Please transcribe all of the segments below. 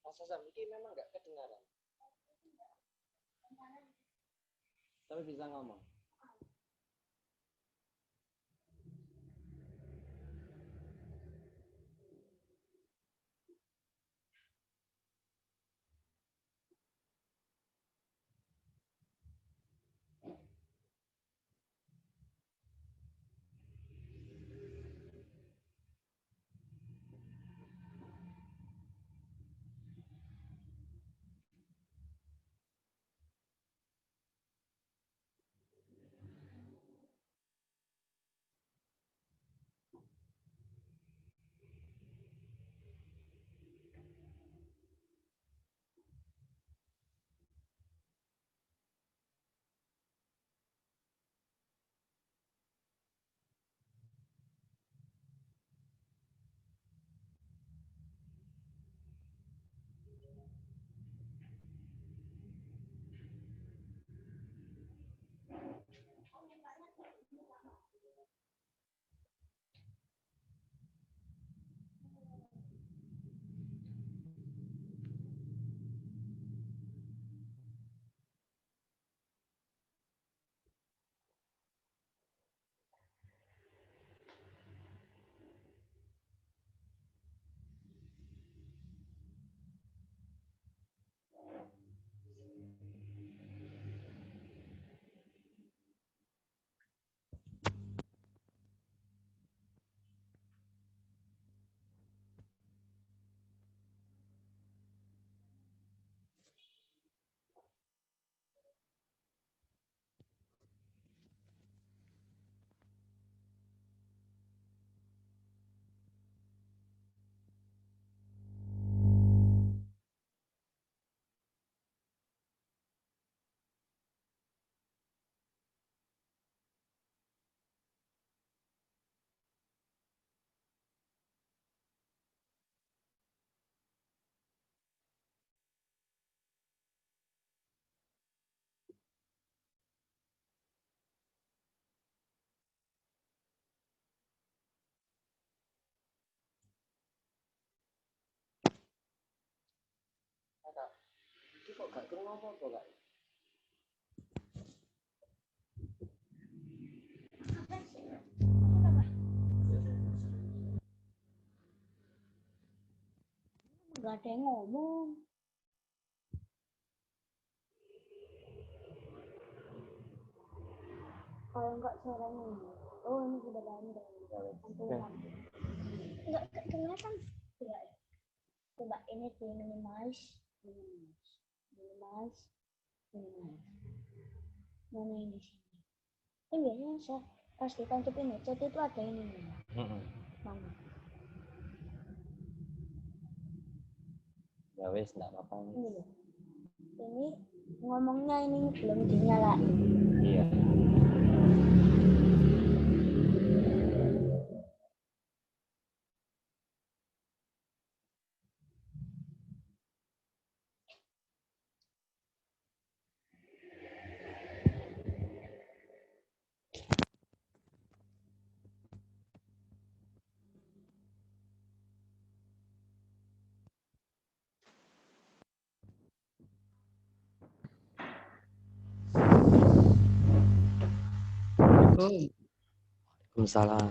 Mas Hasan, ini memang nggak kedengaran. Tapi bisa ngomong. Kak, ini kok gak kurang apa-apa, Kak? Nggak ada yang ngomong. Kalau nggak suaranya ini. Oh, ini sudah bandel. Nggak kelihatan. Ya. Coba ini di minimize. Mana ini di sini? Ini biasanya saya pas ditancapin headset itu ada ini. Mana? Ya wes, enggak apa-apa. Ini loh. Ini ngomongnya ini belum dinyalain. Iya. Waalaikumsalam.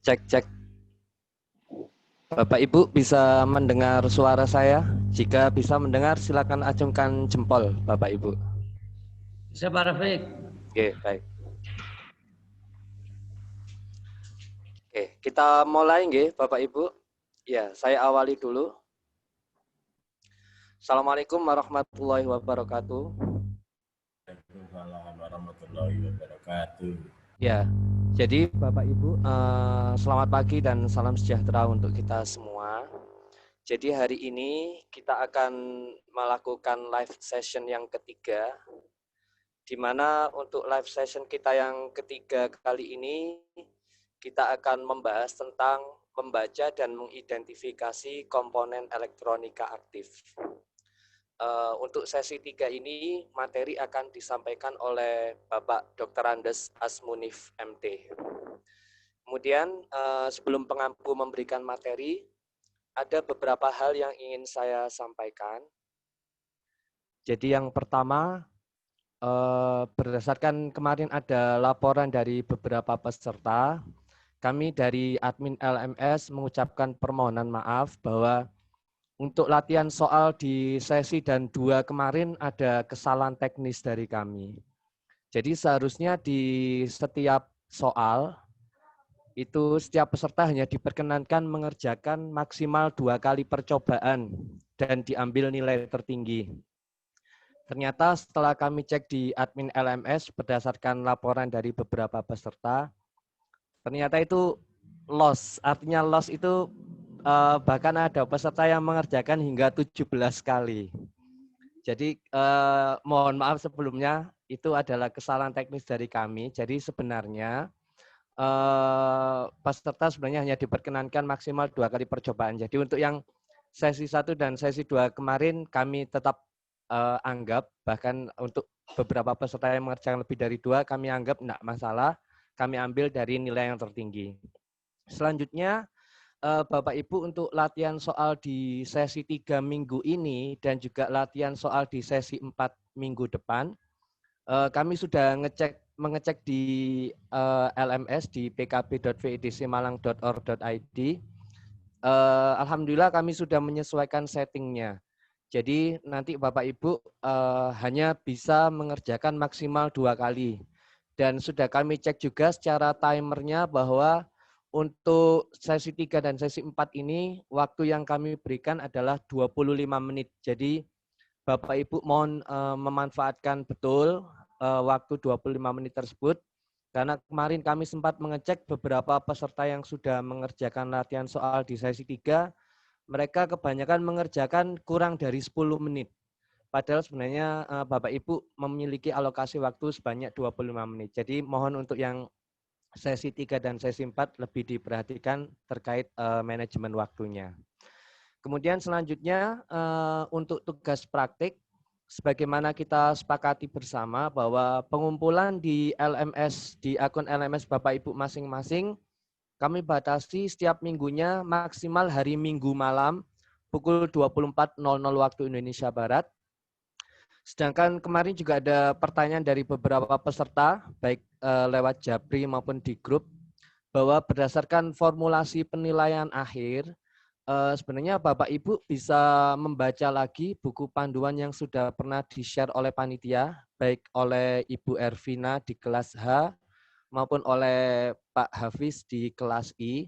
Cek. Bapak Ibu bisa mendengar suara saya? Jika bisa mendengar, silakan acungkan jempol, Bapak Ibu. Bisa Pak Rafiq. Oke, baik. Oke, kita mulai nggih, Bapak Ibu. Ya, saya awali dulu. Assalamualaikum warahmatullahi wabarakatuh. Waalaikumsalam warahmatullahi wabarakatuh. Ya, jadi Bapak Ibu, selamat pagi dan salam sejahtera untuk kita semua. Jadi hari ini kita akan melakukan live session yang ketiga, di mana untuk live session kita yang ketiga kali ini, kita akan membahas tentang membaca dan mengidentifikasi komponen elektronika aktif. Untuk sesi 3 ini, materi akan disampaikan oleh Bapak Dr. Andes Asmunif, MT. Kemudian, sebelum pengampu memberikan materi, ada beberapa hal yang ingin saya sampaikan. Jadi yang pertama, berdasarkan kemarin ada laporan dari beberapa peserta, kami dari admin LMS mengucapkan permohonan maaf bahwa untuk latihan soal di sesi dan 2 kemarin ada kesalahan teknis dari kami. Jadi seharusnya di setiap soal, itu setiap peserta hanya diperkenankan mengerjakan maksimal 2 kali percobaan dan diambil nilai tertinggi. Ternyata setelah kami cek di admin LMS berdasarkan laporan dari beberapa peserta, ternyata itu loss. Artinya loss itu bahkan ada peserta yang mengerjakan hingga 17 kali. Jadi mohon maaf sebelumnya, itu adalah kesalahan teknis dari kami. Jadi sebenarnya peserta sebenarnya hanya diperkenankan maksimal 2 kali percobaan. Jadi untuk yang sesi 1 dan sesi 2 kemarin kami tetap anggap, bahkan untuk beberapa peserta yang mengerjakan lebih dari 2 kami anggap tidak masalah, kami ambil dari nilai yang tertinggi. Selanjutnya Bapak Ibu untuk latihan soal di sesi 3 minggu ini dan juga latihan soal di sesi 4 minggu depan, kami sudah mengecek di LMS di pkb.vedcmalang.or.id. Alhamdulillah kami sudah menyesuaikan settingnya. Jadi nanti Bapak Ibu hanya bisa mengerjakan maksimal 2 kali. Dan sudah kami cek juga secara timernya bahwa untuk sesi 3 dan sesi 4 ini waktu yang kami berikan adalah 25 menit. Jadi Bapak Ibu mohon memanfaatkan betul waktu 25 menit tersebut, karena kemarin kami sempat mengecek beberapa peserta yang sudah mengerjakan latihan soal di sesi 3, mereka kebanyakan mengerjakan kurang dari 10 menit. Padahal sebenarnya Bapak Ibu memiliki alokasi waktu sebanyak 25 menit. Jadi mohon untuk yang sesi 3 dan sesi 4 lebih diperhatikan terkait manajemen waktunya. Kemudian selanjutnya untuk tugas praktik, sebagaimana kita sepakati bersama bahwa pengumpulan di LMS, di akun LMS Bapak Ibu masing-masing, kami batasi setiap minggunya maksimal hari Minggu malam pukul 24.00 waktu Indonesia Barat. Sedangkan kemarin juga ada pertanyaan dari beberapa peserta, baik lewat Japri maupun di grup. bahwa berdasarkan formulasi penilaian akhir, sebenarnya Bapak Ibu bisa membaca lagi buku panduan yang sudah pernah di-share oleh panitia, baik oleh Ibu Ervina di kelas H maupun oleh Pak Hafiz di kelas I.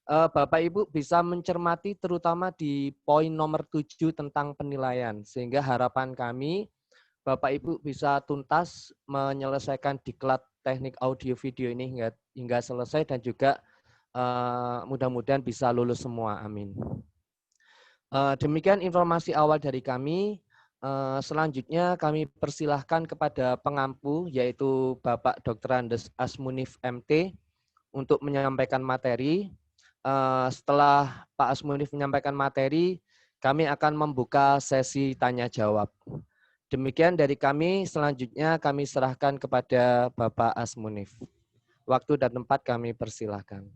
Bapak Ibu bisa mencermati terutama di poin nomor 7 tentang penilaian, sehingga harapan kami Bapak Ibu bisa tuntas menyelesaikan diklat teknik audio video ini hingga selesai dan juga mudah-mudahan bisa lulus semua. Amin. Demikian informasi awal dari kami. Selanjutnya kami persilahkan kepada pengampu yaitu Bapak Dr. Andes Asmunif MT untuk menyampaikan materi. Setelah Pak Asmunif menyampaikan materi, kami akan membuka sesi tanya jawab. Demikian dari kami, selanjutnya kami serahkan kepada Bapak Asmunif. Waktu dan tempat kami persilahkan.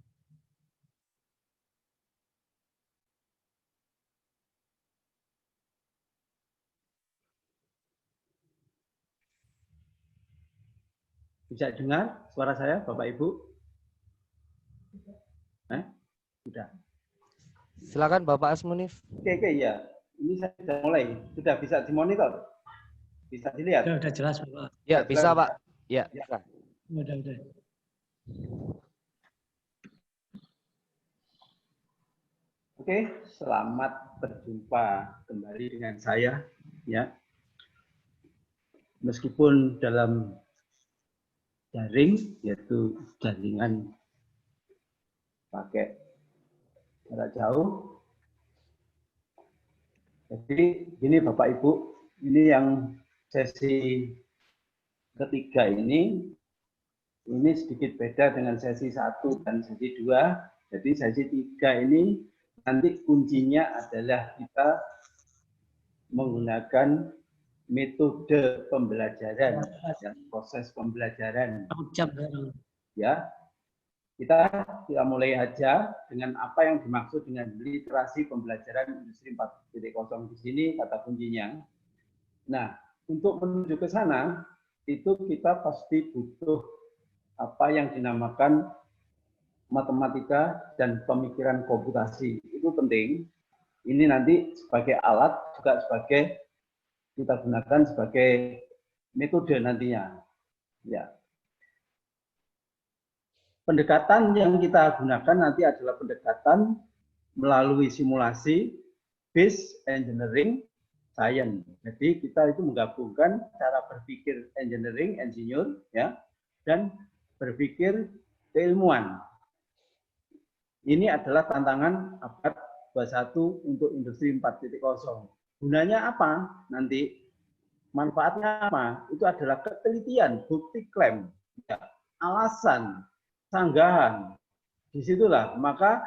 Bisa dengar suara saya, Bapak Ibu? Sudah. Silakan Bapak Asmunif. Oke, ya. Ini saya sudah mulai. Sudah bisa dimonitor? Bisa dilihat? Udah jelas, Bapak. Ya, bisa, Pak. Ya, bisa. Udah. Oke, selamat berjumpa kembali dengan saya, ya. Meskipun dalam daring, yaitu jaringan pakai jarak jauh. Jadi gini Bapak Ibu, ini yang sesi ketiga ini sedikit beda dengan sesi 1 dan sesi 2. Jadi sesi 3 ini nanti kuncinya adalah kita menggunakan metode pembelajaran, proses pembelajaran. Ya, kita mulai aja dengan apa yang dimaksud dengan literasi pembelajaran industri 4.0 di sini kata kuncinya. Nah, untuk menuju ke sana itu kita pasti butuh apa yang dinamakan matematika dan pemikiran komputasi. Itu penting. Ini nanti sebagai alat juga sebagai kita gunakan sebagai metode nantinya. Ya. Pendekatan yang kita gunakan nanti adalah pendekatan melalui simulasi, based engineering, science. Jadi kita itu menggabungkan cara berpikir engineering, insinyur, ya, dan berpikir keilmuan. Ini adalah tantangan abad 21 untuk industri 4.0. Gunanya apa? Nanti manfaatnya apa? Itu adalah ketelitian, bukti klaim, ya, alasan, sanggahan. Disitulah maka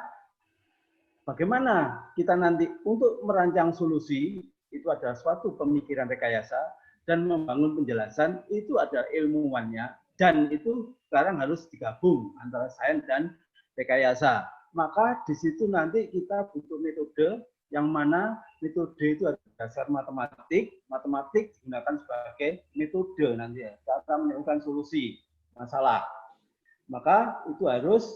bagaimana kita nanti untuk merancang solusi itu adalah suatu pemikiran rekayasa dan membangun penjelasan itu ada ilmuwannya dan itu sekarang harus digabung antara sains dan rekayasa. Maka di situ nanti kita butuh metode yang mana metode itu ada dasar matematik digunakan sebagai metode nanti ya, cara menemukan solusi masalah. Maka itu harus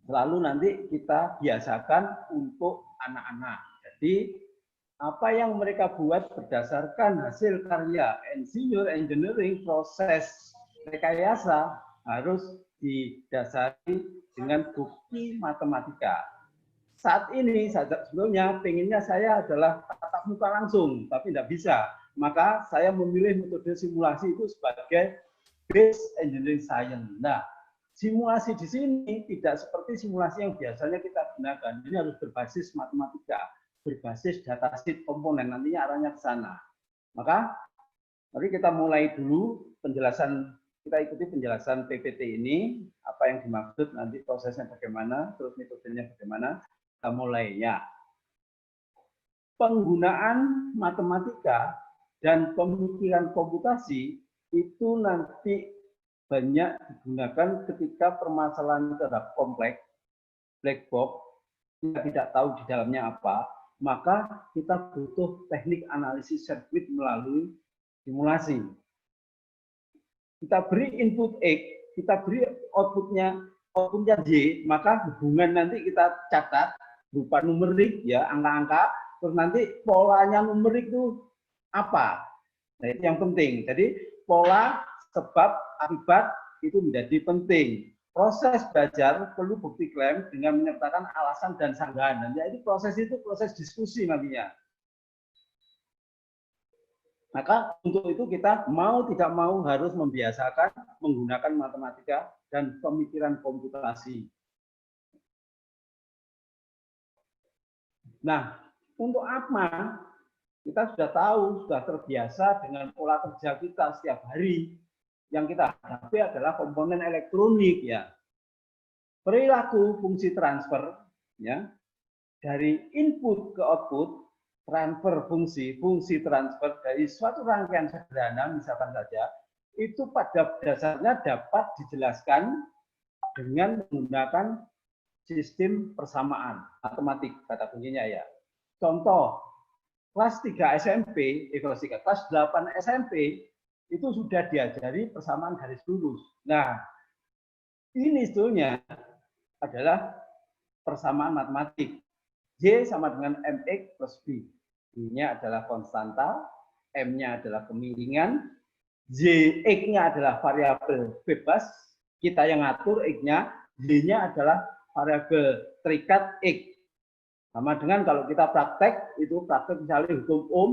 selalu nanti kita biasakan untuk anak-anak. Jadi apa yang mereka buat berdasarkan hasil karya insinyur engineering proses rekayasa harus didasari dengan bukti matematika. Saat ini sebelumnya pengennya saya adalah tatap muka langsung, tapi tidak bisa. Maka saya memilih metode simulasi itu sebagai based engineering science. Nah, simulasi di sini tidak seperti simulasi yang biasanya kita gunakan. Ini harus berbasis matematika, berbasis datasheet komponen. Nantinya arahnya ke sana. Maka, mari kita mulai dulu penjelasan. Kita ikuti penjelasan PPT ini, apa yang dimaksud, nanti prosesnya bagaimana, terus metodenya bagaimana. Kita mulai ya. Penggunaan matematika dan pemikiran komputasi itu nanti banyak digunakan ketika permasalahan terhadap kompleks, black box, kita tidak tahu di dalamnya apa, maka kita butuh teknik analisis sirkuit melalui simulasi. Kita beri input X, kita beri outputnya outputnya Y, maka hubungan nanti kita catat berupa numerik ya, angka-angka, terus nanti polanya numerik itu apa. Nah, itu yang penting. Jadi pola, sebab, akibat itu menjadi penting. Proses belajar perlu bukti klaim dengan menyertakan alasan dan sanggahan. Dan jadi proses itu proses diskusi nantinya. Maka untuk itu kita mau tidak mau harus membiasakan menggunakan matematika dan pemikiran komputasi. Nah, untuk apa? Kita sudah tahu, sudah terbiasa dengan pola kerja kita setiap hari. Yang kita hadapi adalah komponen elektronik ya. Perilaku fungsi transfer ya dari input ke output, transfer fungsi transfer dari suatu rangkaian sederhana misalkan saja itu pada dasarnya dapat dijelaskan dengan menggunakan sistem persamaan matematik kata kuncinya ya. Contoh kelas 3 SMP, kelas 8 SMP itu sudah diajari persamaan garis lurus. Nah, ini sebetulnya adalah persamaan matematik. Y sama dengan MX plus B. B-nya adalah konstanta, M-nya adalah kemiringan, X-nya adalah variabel bebas, kita yang ngatur X-nya, Y-nya adalah variabel terikat X. Sama dengan kalau kita praktek, itu praktek misalnya hukum Ohm,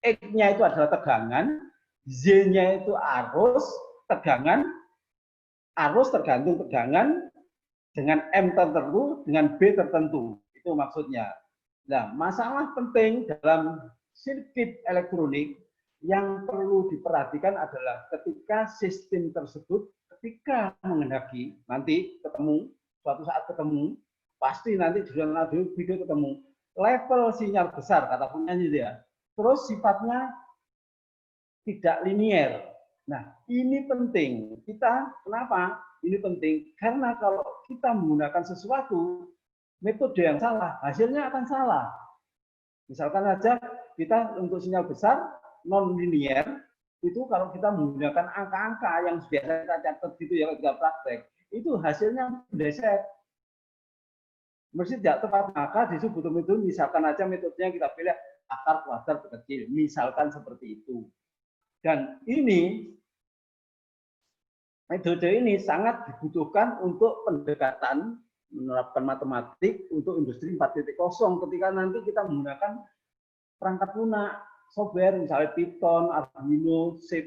X-nya itu adalah tegangan, Z-nya itu arus, tegangan, arus tergantung tegangan, dengan M tertentu, dengan B tertentu. Itu maksudnya. Nah, masalah penting dalam sirkuit elektronik yang perlu diperhatikan adalah ketika sistem tersebut, ketika menghendaki, nanti ketemu, suatu saat ketemu, pasti nanti di dalam audio video ketemu, level sinyal besar, kata punyanya dia. Terus sifatnya tidak linier. Nah, ini penting. Kita, kenapa? Ini penting. Karena kalau kita menggunakan sesuatu, metode yang salah, hasilnya akan salah. Misalkan saja kita untuk sinyal besar, non-linier, itu kalau kita menggunakan angka-angka yang biasa kita catat gitu ya, kita praktek, itu hasilnya meleset. Mesti tidak tepat, maka disebut metode, misalkan aja metodenya kita pilih akar kuadrat kecil, misalkan seperti itu. Dan ini, metode ini sangat dibutuhkan untuk pendekatan menerapkan matematik untuk industri 4.0 ketika nanti kita menggunakan perangkat lunak, software, misalnya Python, Arduino, C++,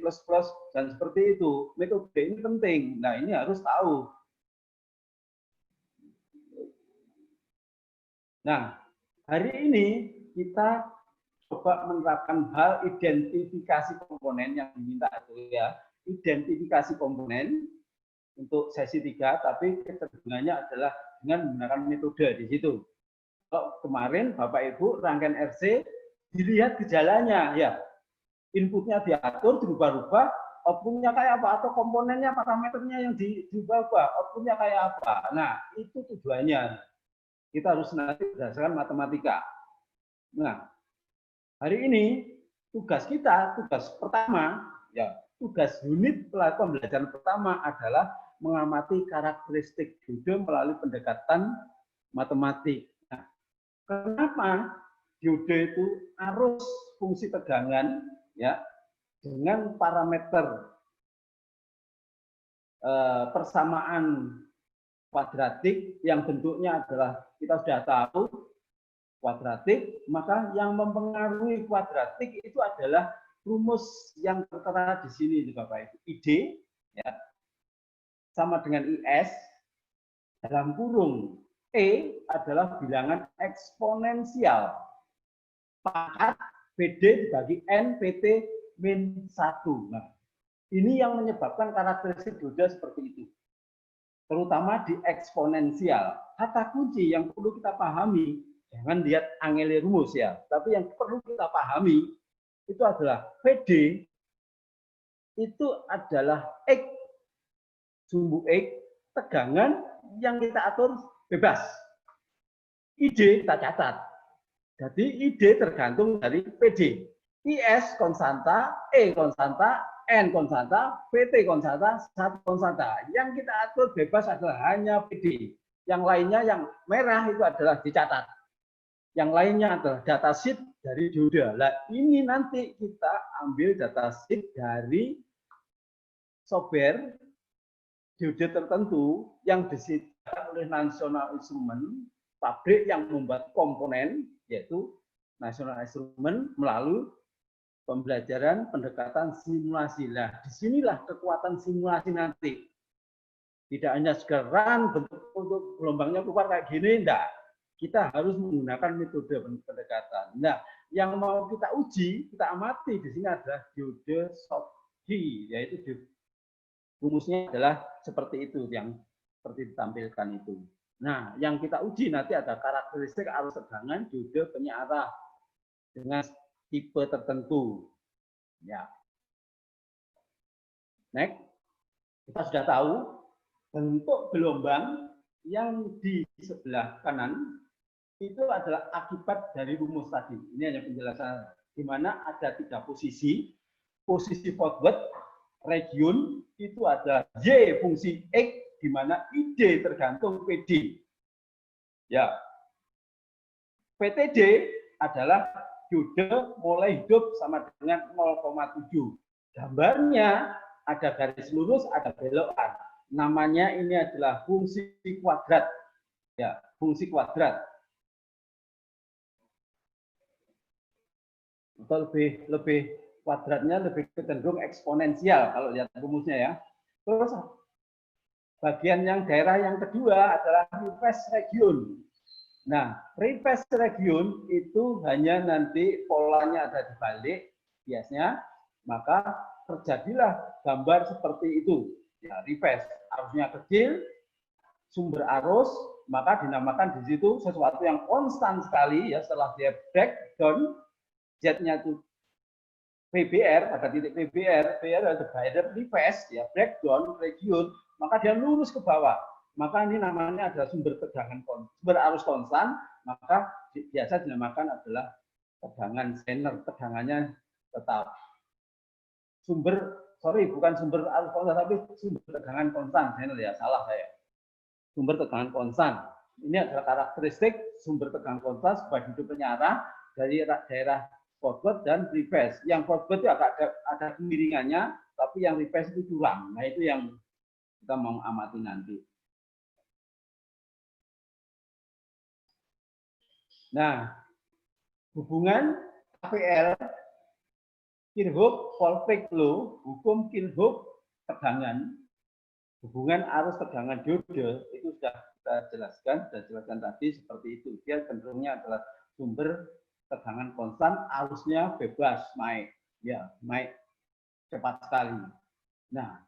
dan seperti itu. Metode ini penting. Nah, ini harus tahu. Nah, hari ini kita coba menerapkan hal identifikasi komponen yang diminta itu ya. Identifikasi komponen untuk sesi 3, tapi kecenderungannya adalah dengan menggunakan metode di situ. Kalau kemarin Bapak Ibu rangkaian RC dilihat gejalanya ya. Inputnya diatur, dirubah-rubah, outputnya kayak apa, atau komponennya, parameternya yang diubah-ubah, outputnya kayak apa. Nah, itu tujuannya. Kita harus nanti berdasarkan matematika. Nah, hari ini tugas kita, tugas pertama, ya, tugas unit pembelajaran pertama adalah mengamati karakteristik diode melalui pendekatan matematik. Nah, kenapa diode itu arus fungsi tegangan ya dengan parameter persamaan kuadratik yang bentuknya adalah kita sudah tahu kuadratik, maka yang mempengaruhi kuadratik itu adalah rumus yang tertera di sini Bapak Ibu. ID ya sama dengan IS dalam kurung E adalah bilangan eksponensial. Pangkat PD dibagi N PT min 1. Nah, ini yang menyebabkan karakteristik diode seperti itu. Terutama di eksponensial. Kata kunci yang perlu kita pahami, jangan lihat angele rumus ya, tapi yang perlu kita pahami itu adalah PD itu adalah X, sumbu X, tegangan yang kita atur bebas. ID kita catat. Jadi ID tergantung dari PD. IS konstanta, E konstanta, N konstanta, PT konstanta, 1 konstanta. Yang kita atur bebas adalah hanya PD. Yang lainnya yang merah itu adalah dicatat. Yang lainnya adalah datasheet dari diode. Nah, ini nanti kita ambil datasheet dari software diode tertentu yang disediakan oleh National Instrument, pabrik yang membuat komponen, yaitu National Instrument melalui pembelajaran pendekatan simulasi. Nah, disinilah kekuatan simulasi nanti. Tidak hanya sekarang bentuk untuk gelombangnya keluar kayak gini, enggak. Kita harus menggunakan metode pendekatan. Nah, yang mau kita uji, kita amati di sini adalah diode Schottky, yaitu rumusnya adalah seperti itu yang seperti ditampilkan itu. Nah, yang kita uji nanti ada karakteristik arus tegangan diode penyearah dengan tipe tertentu. Ya. Next, kita sudah tahu bentuk gelombang yang di sebelah kanan itu adalah akibat dari rumus tadi. Ini hanya penjelasan di mana ada 3 posisi. Posisi forward, region itu adalah Y fungsi X, di mana ID tergantung PD. Ya. PTD adalah diode mulai hidup sama dengan 0,7. Gambarnya ada garis lurus, ada belokan. Namanya ini adalah fungsi kuadrat. Ya, fungsi kuadrat. Atau lebih kuadratnya lebih cenderung eksponensial kalau lihat rumusnya ya. Terus bagian yang daerah yang kedua adalah reverse region. Nah, reverse region itu hanya nanti polanya ada dibalik biasanya, maka terjadilah gambar seperti itu. Ya, reverse, arusnya kecil, sumber arus, maka dinamakan di situ sesuatu yang konstan sekali ya, setelah dia breakdown, Z-nya itu PBR, pada titik PBR, PR ada divided reverse, ya, breakdown, region, maka dia lurus ke bawah. Maka ini namanya adalah sumber tegangan, sumber arus konstan, maka biasa dinamakan adalah tegangan Zener, tegangannya tetap. Bukan sumber arus konstan, tapi sumber tegangan konstan, Zener ya, salah saya. Sumber tegangan konstan. Ini adalah karakteristik sumber tegangan konstan sebagai hidup penyarah dari daerah forward dan reverse. Yang forward itu agak ada kemiringannya, tapi yang reverse itu curang. Nah, itu yang kita mau amati nanti. Nah, hubungan KPL, Kirchhoff-Volvic law, hukum Kirchhoff tegangan, hubungan arus tegangan diode itu sudah kita jelaskan tadi seperti itu. Dia cenderungnya adalah sumber tegangan konstan, arusnya bebas naik, ya naik cepat sekali. Nah,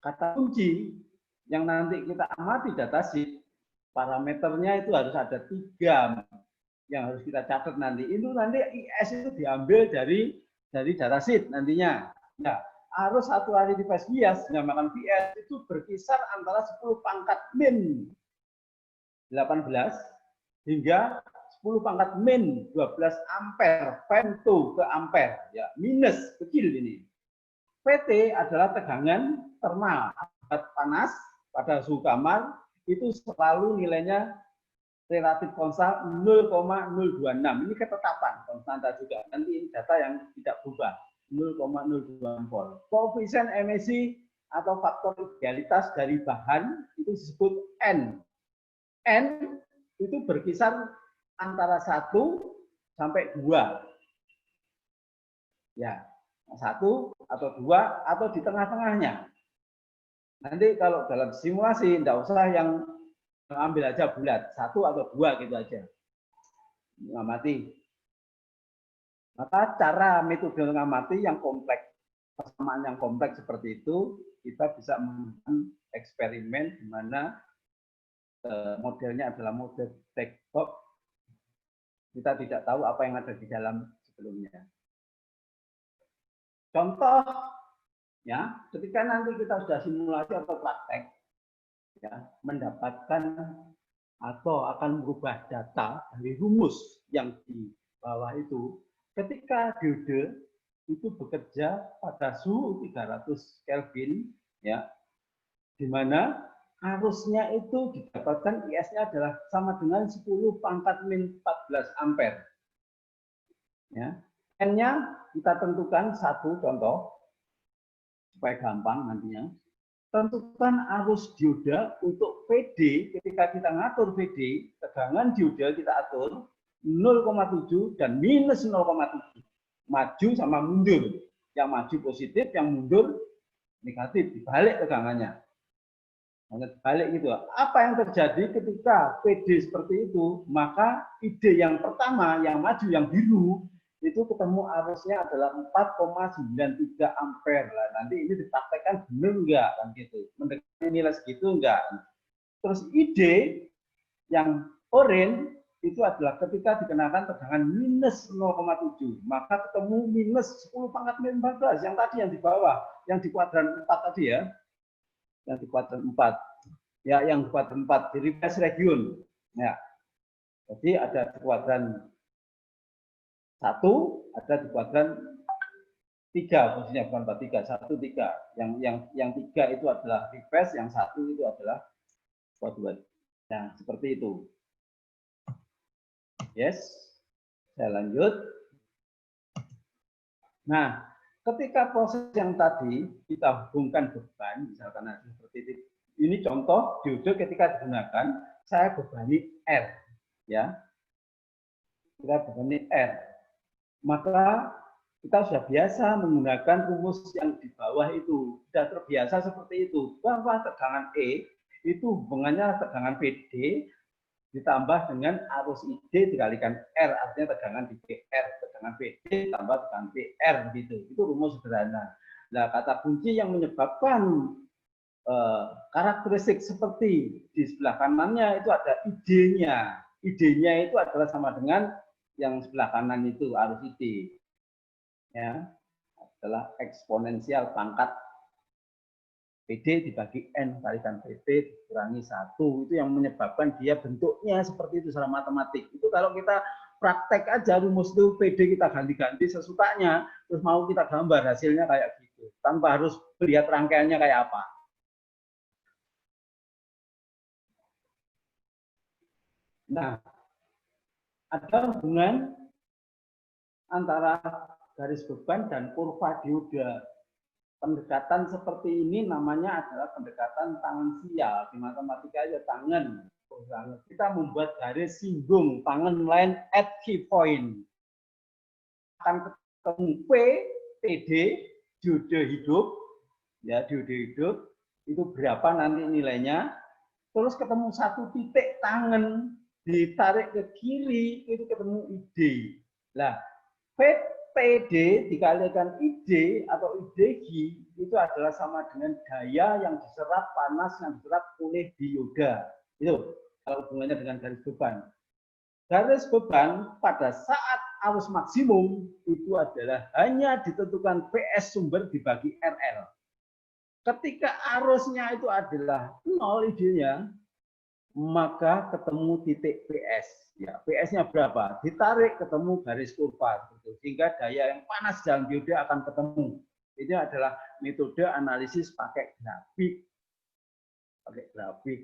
kata kunci yang nanti kita amati datasheet, parameternya itu harus ada 3 yang harus kita catat nanti. Itu nanti IS itu diambil dari datasheet nantinya. Nah, arus satu hari di phase bias dinamakan VS itu berkisar antara 10 pangkat min 18 hingga 10 pangkat min 12 ampere, femto ke ampere, ya, minus kecil ini. PT adalah tegangan termal, panas pada suhu kamar itu selalu nilainya relatif konstan 0,026. Ini ketetapan konstanta juga. Nanti ini data yang tidak berubah. 0,024. Koefisien emisi atau faktor idealitas dari bahan itu disebut N. N itu berkisar antara 1 sampai 2. Ya, 1 atau 2 atau di tengah-tengahnya. Nanti kalau dalam simulasi tidak usah yang ambil aja bulat, 1 atau 2 gitu aja. Mengamati. Maka cara metode mengamati yang kompleks, persamaan yang kompleks seperti itu, kita bisa menggunakan eksperimen di mana modelnya adalah model black box. Kita tidak tahu apa yang ada di dalam sebelumnya. Contoh, ya, ketika nanti kita sudah simulasi atau praktek, ya, mendapatkan atau akan merubah data dari rumus yang di bawah itu, ketika diode itu bekerja pada suhu 300 Kelvin, ya, di mana arusnya itu didapatkan IS-nya adalah sama dengan 10 pangkat min 14 ampere. Ya. N-nya kita tentukan satu contoh, supaya gampang nantinya. Tentukan arus dioda untuk PD, ketika kita ngatur PD, tegangan dioda kita atur 0,7 dan minus 0,7. Maju sama mundur. Yang maju positif, yang mundur negatif, dibalik tegangannya. Balik gitu. Apa yang terjadi ketika PD seperti itu? Maka ide yang pertama, yang maju, yang biru, itu ketemu arusnya adalah 4,93 ampere. Lah, nanti ini dipraktekkan benar enggak kan gitu. Mendekati nilai segitu enggak. Terus ide yang oranye itu adalah ketika dikenakan tegangan minus 0,7, maka ketemu minus 10 pangkat min 14 yang tadi yang di bawah, yang di kuadran 4 tadi ya. Yang di kuadran 4. Ya, yang di kuadran 4 di reverse region. Ya. Jadi ada di kuadran 1, ada di kuadran 3 posisinya, bukan 4, 3, 1, 3. Yang 3 itu adalah reverse, yang 1 itu adalah forward. Nah, seperti itu. Yes. Saya lanjut. Nah, ketika proses yang tadi kita hubungkan beban, misalkan seperti itu. Ini contoh dioda ketika digunakan, saya bebani R, ya. Kita bebani R. Maka kita sudah biasa menggunakan rumus yang di bawah itu. Sudah terbiasa seperti itu. Bahwa tegangan E itu hubungannya tegangan PD ditambah dengan arus ID dikalikan R, artinya tegangan di PR, tegangan PD tambah tegangan PR gitu. Itu rumus sederhana. Nah, kata kunci yang menyebabkan karakteristik seperti di sebelah kanannya itu ada ID-nya. ID-nya itu adalah sama dengan yang sebelah kanan itu arus ID. Ya, adalah eksponensial pangkat PD dibagi N kalikan PP dikurangi 1. Itu yang menyebabkan dia bentuknya seperti itu secara matematik. Itu kalau kita praktek aja rumus itu PD kita ganti-ganti sesukanya, terus mau kita gambar hasilnya kayak gitu. Tanpa harus lihat rangkaiannya kayak apa. Nah, ada hubungan antara garis beban dan kurva dioda. Pendekatan seperti ini namanya adalah pendekatan tangensial. Di matematika ya tangan. Kita membuat garis singgung tangan line at key point. Akan ketemu P, PD, dioda hidup, ya dioda hidup, itu berapa nanti nilainya. Terus ketemu satu titik tangan, ditarik ke kiri, itu ketemu ID. Nah, PD dikalikan ID atau IDG itu adalah sama dengan daya yang diserap, panas yang diserap oleh dioda. Itu kalau hubungannya dengan garis beban. Garis beban pada saat arus maksimum itu adalah hanya ditentukan PS sumber dibagi RL. Ketika arusnya itu adalah 0 ID-nya, maka ketemu titik PS. Ya, PS-nya berapa? Ditarik ketemu garis kurva. Sehingga daya yang panas dalam dioda akan ketemu. Ini adalah metode analisis pakai grafik. Pakai grafik.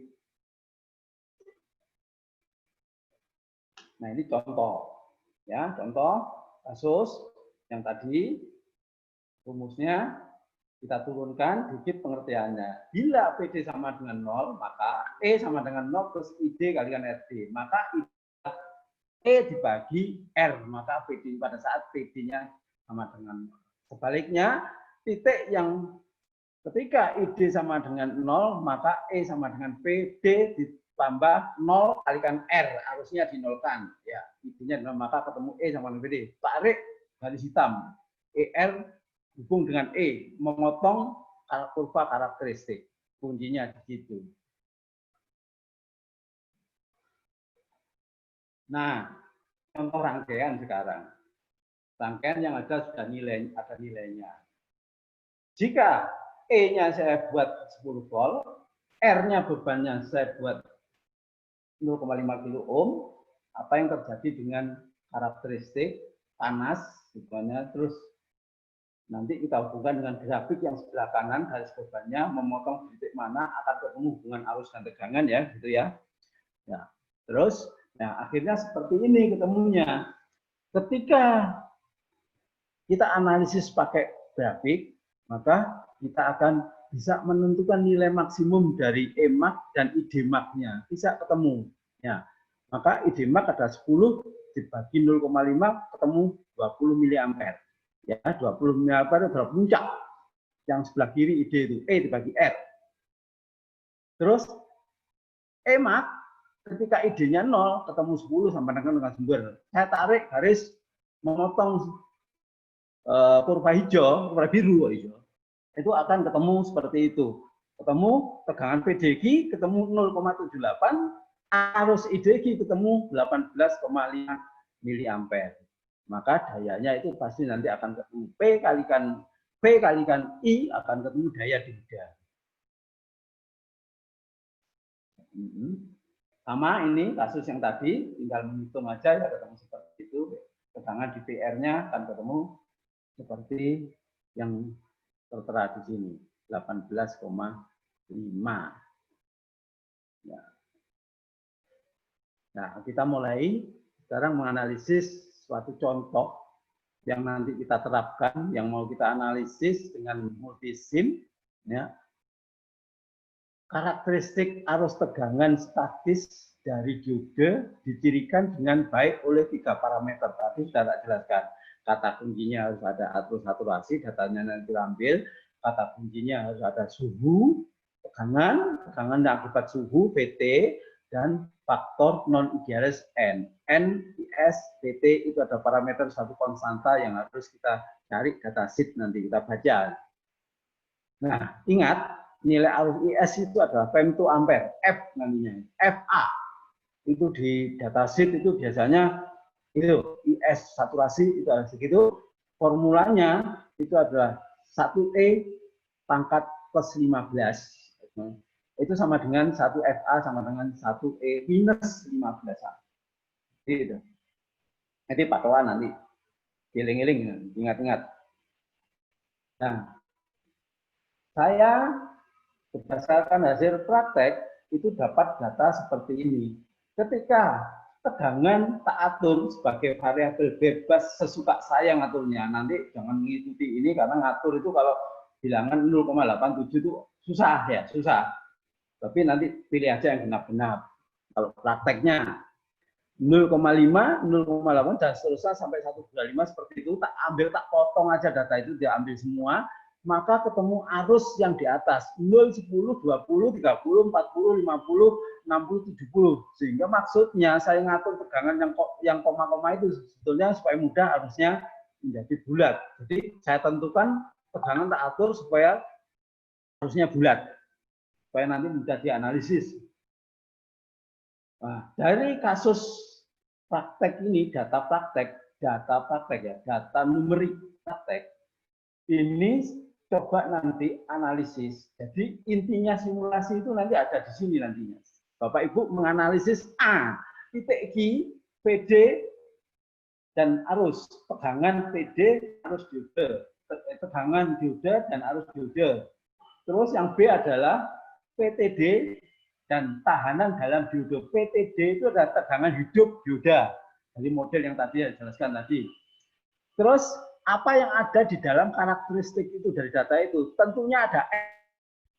Nah, ini contoh. Ya, contoh kasus yang tadi rumusnya kita turunkan dikit pengertiannya. Bila PD sama dengan 0, maka E sama dengan 0 plus ID kalikan RD. Maka E dibagi R, maka PD pada saat PD-nya sama dengan 0. Sebaliknya, titik yang ketika ID sama dengan 0, maka E sama dengan PD ditambah 0 kalikan R, harusnya dinolkan. Ya, ID-nya 0, maka ketemu E sama dengan PD. Tarik garis hitam. ER hubung dengan E, memotong kurva karakteristik. Kuncinya di situ. Nah, contoh rangkaian sekarang. Rangkaian yang ada sudah nilainya. Jika E-nya saya buat 10 volt, R-nya bebannya saya buat 0,5 kilo ohm, apa yang terjadi dengan karakteristik panas, bebannya terus Nanti kita hubungkan dengan grafik yang sebelah kanan, garis bebannya memotong titik mana akan ketemu hubungan arus dan tegangan ya, gitu ya. Ya. Terus, nah akhirnya seperti ini ketemunya. Ketika kita analisis pakai grafik, maka kita akan bisa menentukan nilai maksimum dari Emax dan Idemax-nya. Bisa ketemu. Ya. Maka Idemax ada 10 dibagi 0,5 ketemu 20 mA. Ya, 20 mA itu adalah puncak. Yang sebelah kiri ID itu, E dibagi R. Terus, Emax, ketika ID-nya 0, ketemu 10 sampai dengan sumber. Saya tarik garis memotong kurva hijau, kurva biru hijau. Itu akan ketemu seperti itu. Ketemu tegangan PDG, ketemu 0,78, arus IDG ketemu 18,5 mA. Maka dayanya itu pasti nanti akan ketemu P kalikan I akan ketemu daya dioda. Sama ini kasus yang tadi, tinggal menghitung aja ya ketemu seperti itu. Tegangan di PR-nya akan ketemu seperti yang tertera di sini, 18,5. Ya. Nah, kita mulai sekarang menganalisis suatu contoh yang nanti kita terapkan, yang mau kita analisis dengan multisim, ya. Karakteristik arus tegangan statis dari diode dicirikan dengan baik oleh 3 parameter. Tadi sudah tak jelaskan. Kata kuncinya harus ada arus saturasi, datanya nanti ambil. Kata kuncinya harus ada suhu, tegangan akibat suhu, VT, dan faktor non-idealis N. N, IS, VT itu ada parameter satu konstanta yang harus kita cari datasheet nanti kita baca. Nah, ingat, nilai arus IS itu adalah femto ampere, F nantinya, FA. Itu di datasheet itu biasanya itu IS saturasi itu ada segitu. Formulanya itu adalah 1E pangkat plus 15. Itu sama dengan 1 FA sama dengan 1E minus 15A. Gitu. Nanti patokan nanti. Giling-giling, ingat-ingat. Nah, saya berdasarkan hasil praktek itu dapat data seperti ini. Ketika tegangan tak atur sebagai variabel bebas sesuka saya ngaturnya. Nanti jangan mengikuti ini karena ngatur itu kalau bilangan 0,87 itu susah ya, susah. Tapi nanti pilih aja yang genap-genap. Kalau prakteknya 0,5, 0,8 dan seterusnya sampai 1,5 seperti itu, tak ambil, tak potong aja data itu, dia ambil semua, maka ketemu arus yang di atas 0, 10, 20, 30, 40, 50, 60, 70. Sehingga maksudnya saya ngatur tegangan yang koma-koma itu sebetulnya supaya mudah arusnya menjadi bulat. Jadi saya tentukan tegangan tak atur supaya arusnya bulat. Supaya nanti mudah dianalisis. Nah, dari kasus praktek ini, data praktek ya, data numerik praktek, ini coba nanti analisis. Jadi intinya simulasi itu nanti ada di sini nantinya. Bapak Ibu menganalisis A, titik Q, PD, dan arus. Tegangan PD, arus diode. Tegangan diode dan arus diode. Terus yang B adalah PTD dan tahanan dalam dioda. PTD itu adalah tegangan hidup dioda. Dari model yang tadi saya jelaskan tadi. Terus apa yang ada di dalam karakteristik itu dari data itu? Tentunya ada R.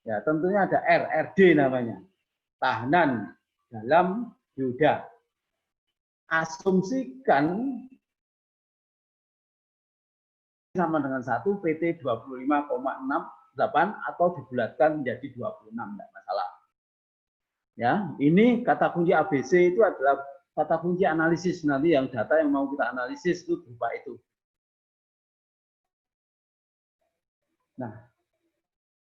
Ya, tentunya ada R, RD namanya. Tahanan dalam dioda. Asumsikan sama dengan 1 PT 25,68 atau dibulatkan menjadi 26, tidak masalah. Ya, ini kata kunci ABC itu adalah kata kunci analisis nanti yang data yang mau kita analisis itu berupa itu. Nah,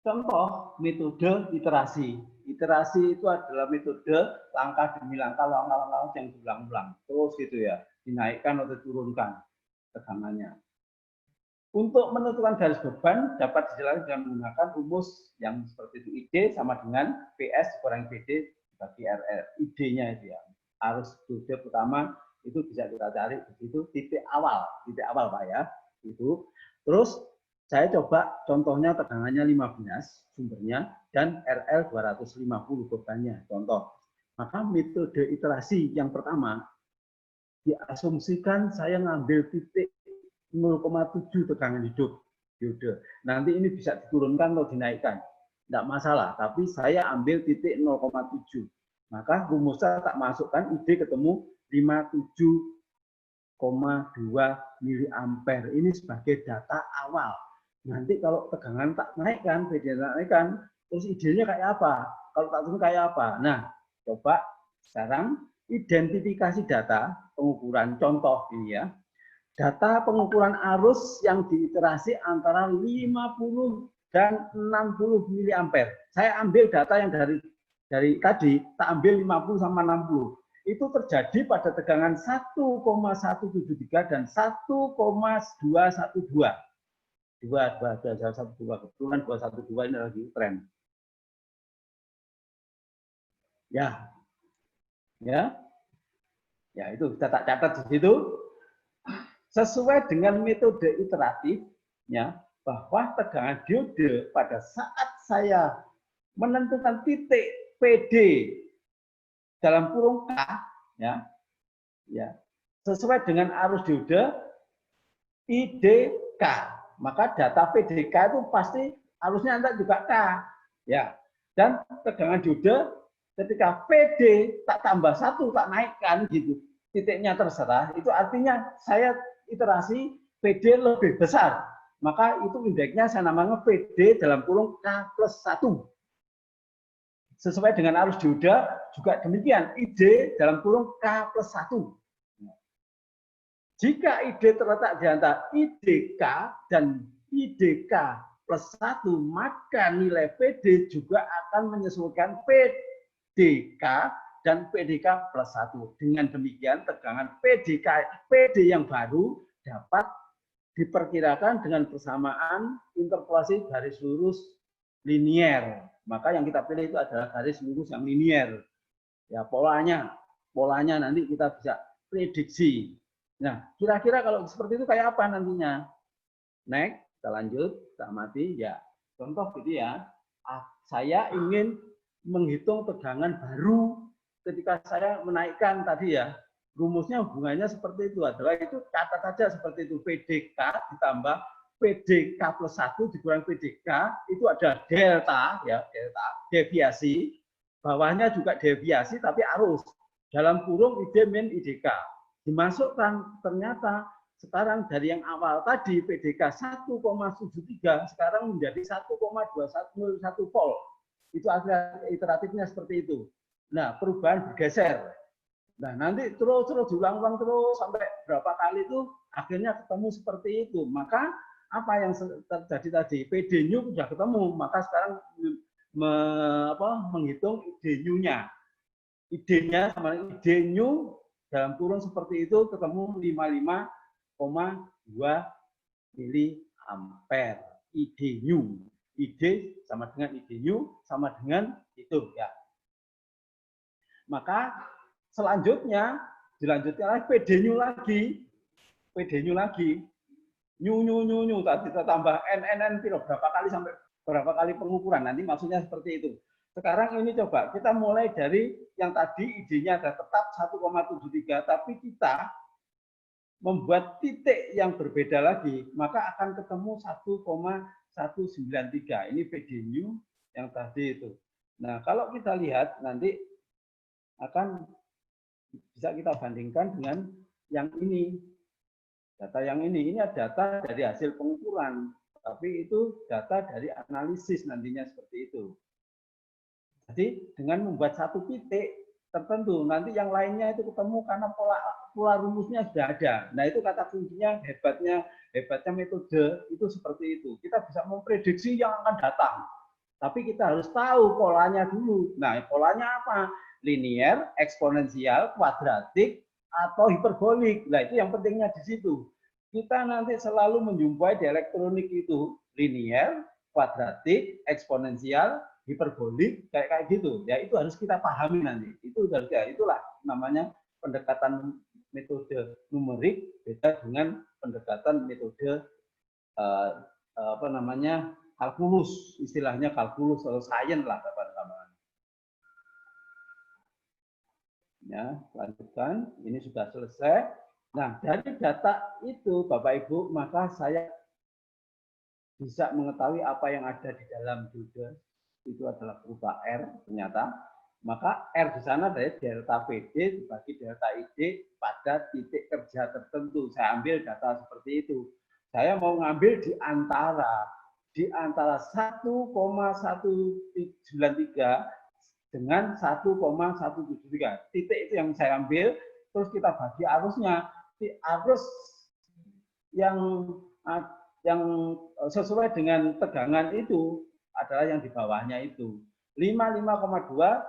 contoh metode iterasi. Iterasi itu adalah metode langkah demi langkah yang diulang-ulang terus gitu ya, dinaikkan atau diturunkan tegangannya. Untuk menentukan garis beban dapat dijelaskan dengan menggunakan rumus yang seperti itu. ID sama dengan PS dikurangi PD bagi RR. ID-nya itu ya. Arus diode pertama itu bisa kita cari di situ titik awal Pak ya. Itu. Terus Saya coba contohnya tegangannya 15 sumbernya dan RL 250 bebannya, contoh. Maka metode iterasi yang pertama, diasumsikan saya ngambil titik 0,7 tegangan hidup diode. Nanti ini bisa diturunkan atau dinaikkan, tidak masalah. Tapi saya ambil titik 0,7. Maka rumusnya tak masukkan ID ketemu 57,2 miliampere. Ini sebagai data awal. Nanti kalau tegangan tak naikkan, PD naikkan, terus idenya kayak apa? Kalau tak turun kayak apa? Nah, coba sekarang identifikasi data pengukuran contoh ini ya. Data pengukuran arus yang diiterasi antara 50 dan 60 miliampere. Saya ambil data yang dari tadi, tak ambil 50 sama 60. Itu terjadi pada tegangan 1,173 dan 1,212. 212, kebetulan 212 ini lagi tren. Ya, itu kita tak catat di situ. Sesuai dengan metode iteratif, ya, bahwa tegangan diode pada saat saya menentukan titik PD dalam kurung K, ya, sesuai dengan arus diode IDK, maka data PDK itu pasti arusnya nanti juga K, ya, dan tegangan diode ketika PD tak tambah 1 tak naikkan gitu, titiknya terserah, itu artinya saya iterasi PD lebih besar, maka itu indeksnya saya namakan PD dalam kurung K+1. Sesuai dengan arus diode juga demikian, ID dalam kurung K+1. Jika ID terletak di antara IDK dan IDK plus 1, maka nilai PD juga akan menyesuaikan PDK dan PDK plus 1. Dengan demikian tegangan PD yang baru dapat diperkirakan dengan persamaan interpolasi garis lurus linier. Maka yang kita pilih itu adalah garis lurus yang linier. Ya, polanya nanti kita bisa prediksi. Nah, kira-kira kalau seperti itu kayak apa nantinya? Next, kita lanjut, kita amati. Ya, contoh gitu ya. Saya ingin menghitung tegangan baru ketika saya menaikkan tadi ya. Rumusnya hubungannya seperti itu adalah itu catat saja seperti itu, PDK ditambah PDK plus 1 dikurang PDK itu ada delta ya, delta deviasi, bawahnya juga deviasi tapi arus dalam kurung ID min IDK. Dimasukkan ternyata sekarang dari yang awal tadi PDK 1,73 sekarang menjadi 1,211 volt. Itu iteratifnya seperti itu. Nah, perubahan bergeser. Nah, nanti terus diulang-ulang terus sampai berapa kali itu akhirnya ketemu seperti itu. Maka apa yang terjadi tadi? PD new sudah ketemu, maka sekarang menghitung ID new-nya. ID-nya sama ID new dalam kurun seperti itu ketemu 55,2 miliampere. ID new. ID sama dengan ID new sama dengan itu ya. Maka selanjutnya dilanjutkan lagi PD new lagi. PD new lagi. New tadi kita tambah NNN berapa kali sampai berapa kali pengukuran. Nanti maksudnya seperti itu. Sekarang ini coba kita mulai dari yang tadi ID-nya ada tetap 1,73 tapi kita membuat titik yang berbeda lagi, maka akan ketemu 1,193. Ini PD new yang tadi itu. Nah, kalau kita lihat nanti akan bisa kita bandingkan dengan yang ini. Data yang ini adalah data dari hasil pengukuran, tapi itu data dari analisis nantinya seperti itu. Jadi dengan membuat satu titik tertentu, nanti yang lainnya itu ketemu karena pola rumusnya sudah ada. Nah, itu kata kuncinya hebatnya metode itu seperti itu. Kita bisa memprediksi yang akan datang. Tapi kita harus tahu polanya dulu. Nah, polanya apa? Linier, eksponensial, kuadratik, atau hiperbolik. Nah, itu yang pentingnya di situ. Kita nanti selalu menjumpai di elektronik itu linier, kuadratik, eksponensial, hiperbolik, kayak gitu. Ya, itu harus kita pahami nanti. Itu harus ya, itulah namanya pendekatan metode numerik beda dengan pendekatan metode apa namanya, kalkulus, istilahnya kalkulus atau sains lah kawan-kawan. Ya, lanjutkan. Ini sudah selesai. Nah, dari data itu Bapak Ibu, maka saya bisa mengetahui apa yang ada di dalam dioda. Itu adalah berupa R ternyata. Maka R di sana dari delta VD dibagi delta ID pada titik kerja tertentu. Saya ambil data seperti itu. Saya mau ngambil di antara 1,193 dengan 1,173. Titik itu yang saya ambil, terus kita bagi arusnya. Arus yang sesuai dengan tegangan itu adalah yang di bawahnya itu. 55,2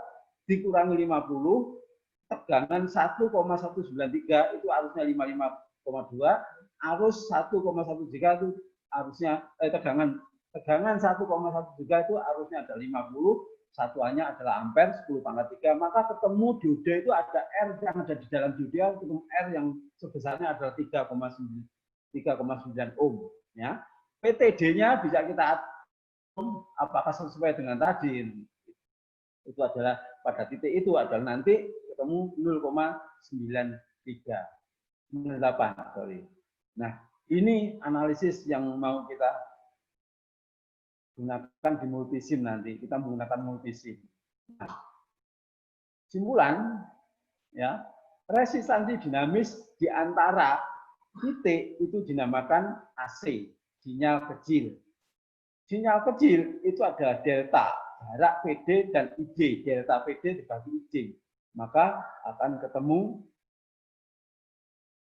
dikurangi 50, tegangan 1,193 itu arusnya 55,2, arus 1,13 itu arusnya tegangan 1,13 itu arusnya ada 50, satuannya adalah ampere 10⁻3, maka ketemu dioda itu ada R yang ada di dalam dioda, ketemu R yang sebesarnya adalah 3,9 ohm. Ya. PTD-nya bisa kita atur apakah sesuai dengan tadi. Itu adalah pada titik itu adalah nanti ketemu 0,98. Sorry. Nah, ini analisis yang mau kita gunakan di multisim nanti. Kita menggunakan multisim. Nah, simpulan, ya, resistansi dinamis di antara titik itu dinamakan AC, sinyal kecil. Sinyal kecil itu adalah delta, jarak PD dan ID. Delta PD dibagi ID. Maka akan ketemu,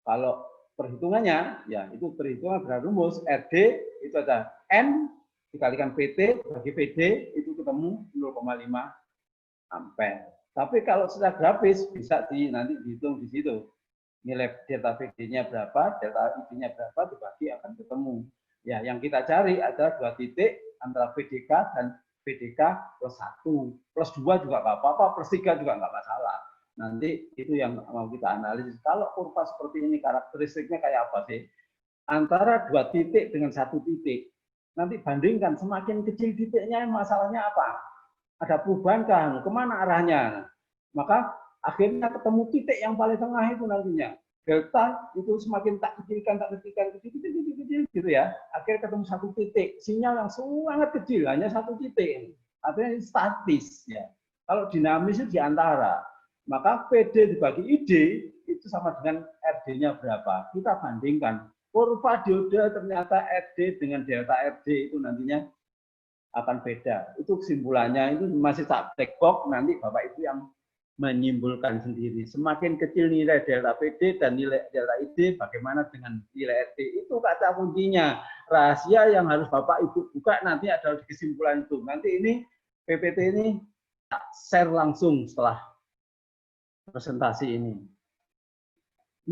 kalau perhitungannya, ya itu perhitungan berumus RD itu ada N dikalikan PT bagi PD itu ketemu 0,5 ampere. Tapi kalau secara grafis bisa nanti dihitung di situ. Nilai delta VD-nya berapa, delta ID-nya berapa, dibagi akan ketemu. Ya, yang kita cari adalah dua titik antara VDK dan VDK plus 1. Plus 2 juga nggak apa-apa, plus 3 juga nggak masalah. Nanti itu yang mau kita analisis. Kalau kurva seperti ini, karakteristiknya kayak apa sih? Antara dua titik dengan satu titik. Nanti bandingkan, semakin kecil titiknya, masalahnya apa? Ada perubahan kan? Kemana arahnya? Maka akhirnya ketemu titik yang paling tengah itu nantinya. Delta itu semakin tak kecilkan gitu ya. Akhirnya ketemu satu titik. Sinyal yang sangat kecil, hanya satu titik. Artinya statis ya. Kalau dinamis itu diantara. Maka PD dibagi ID itu sama dengan RD-nya berapa. Kita bandingkan. Kurva dioda ternyata RD dengan delta RD itu nantinya akan beda. Itu kesimpulannya itu masih tak black box, nanti Bapak Ibu yang menyimpulkan sendiri. Semakin kecil nilai delta PD dan nilai delta ID, bagaimana dengan nilai RD? Itu kata kuncinya. Rahasia yang harus Bapak Ibu buka nanti adalah di kesimpulan itu. Nanti ini PPT ini share langsung setelah presentasi ini.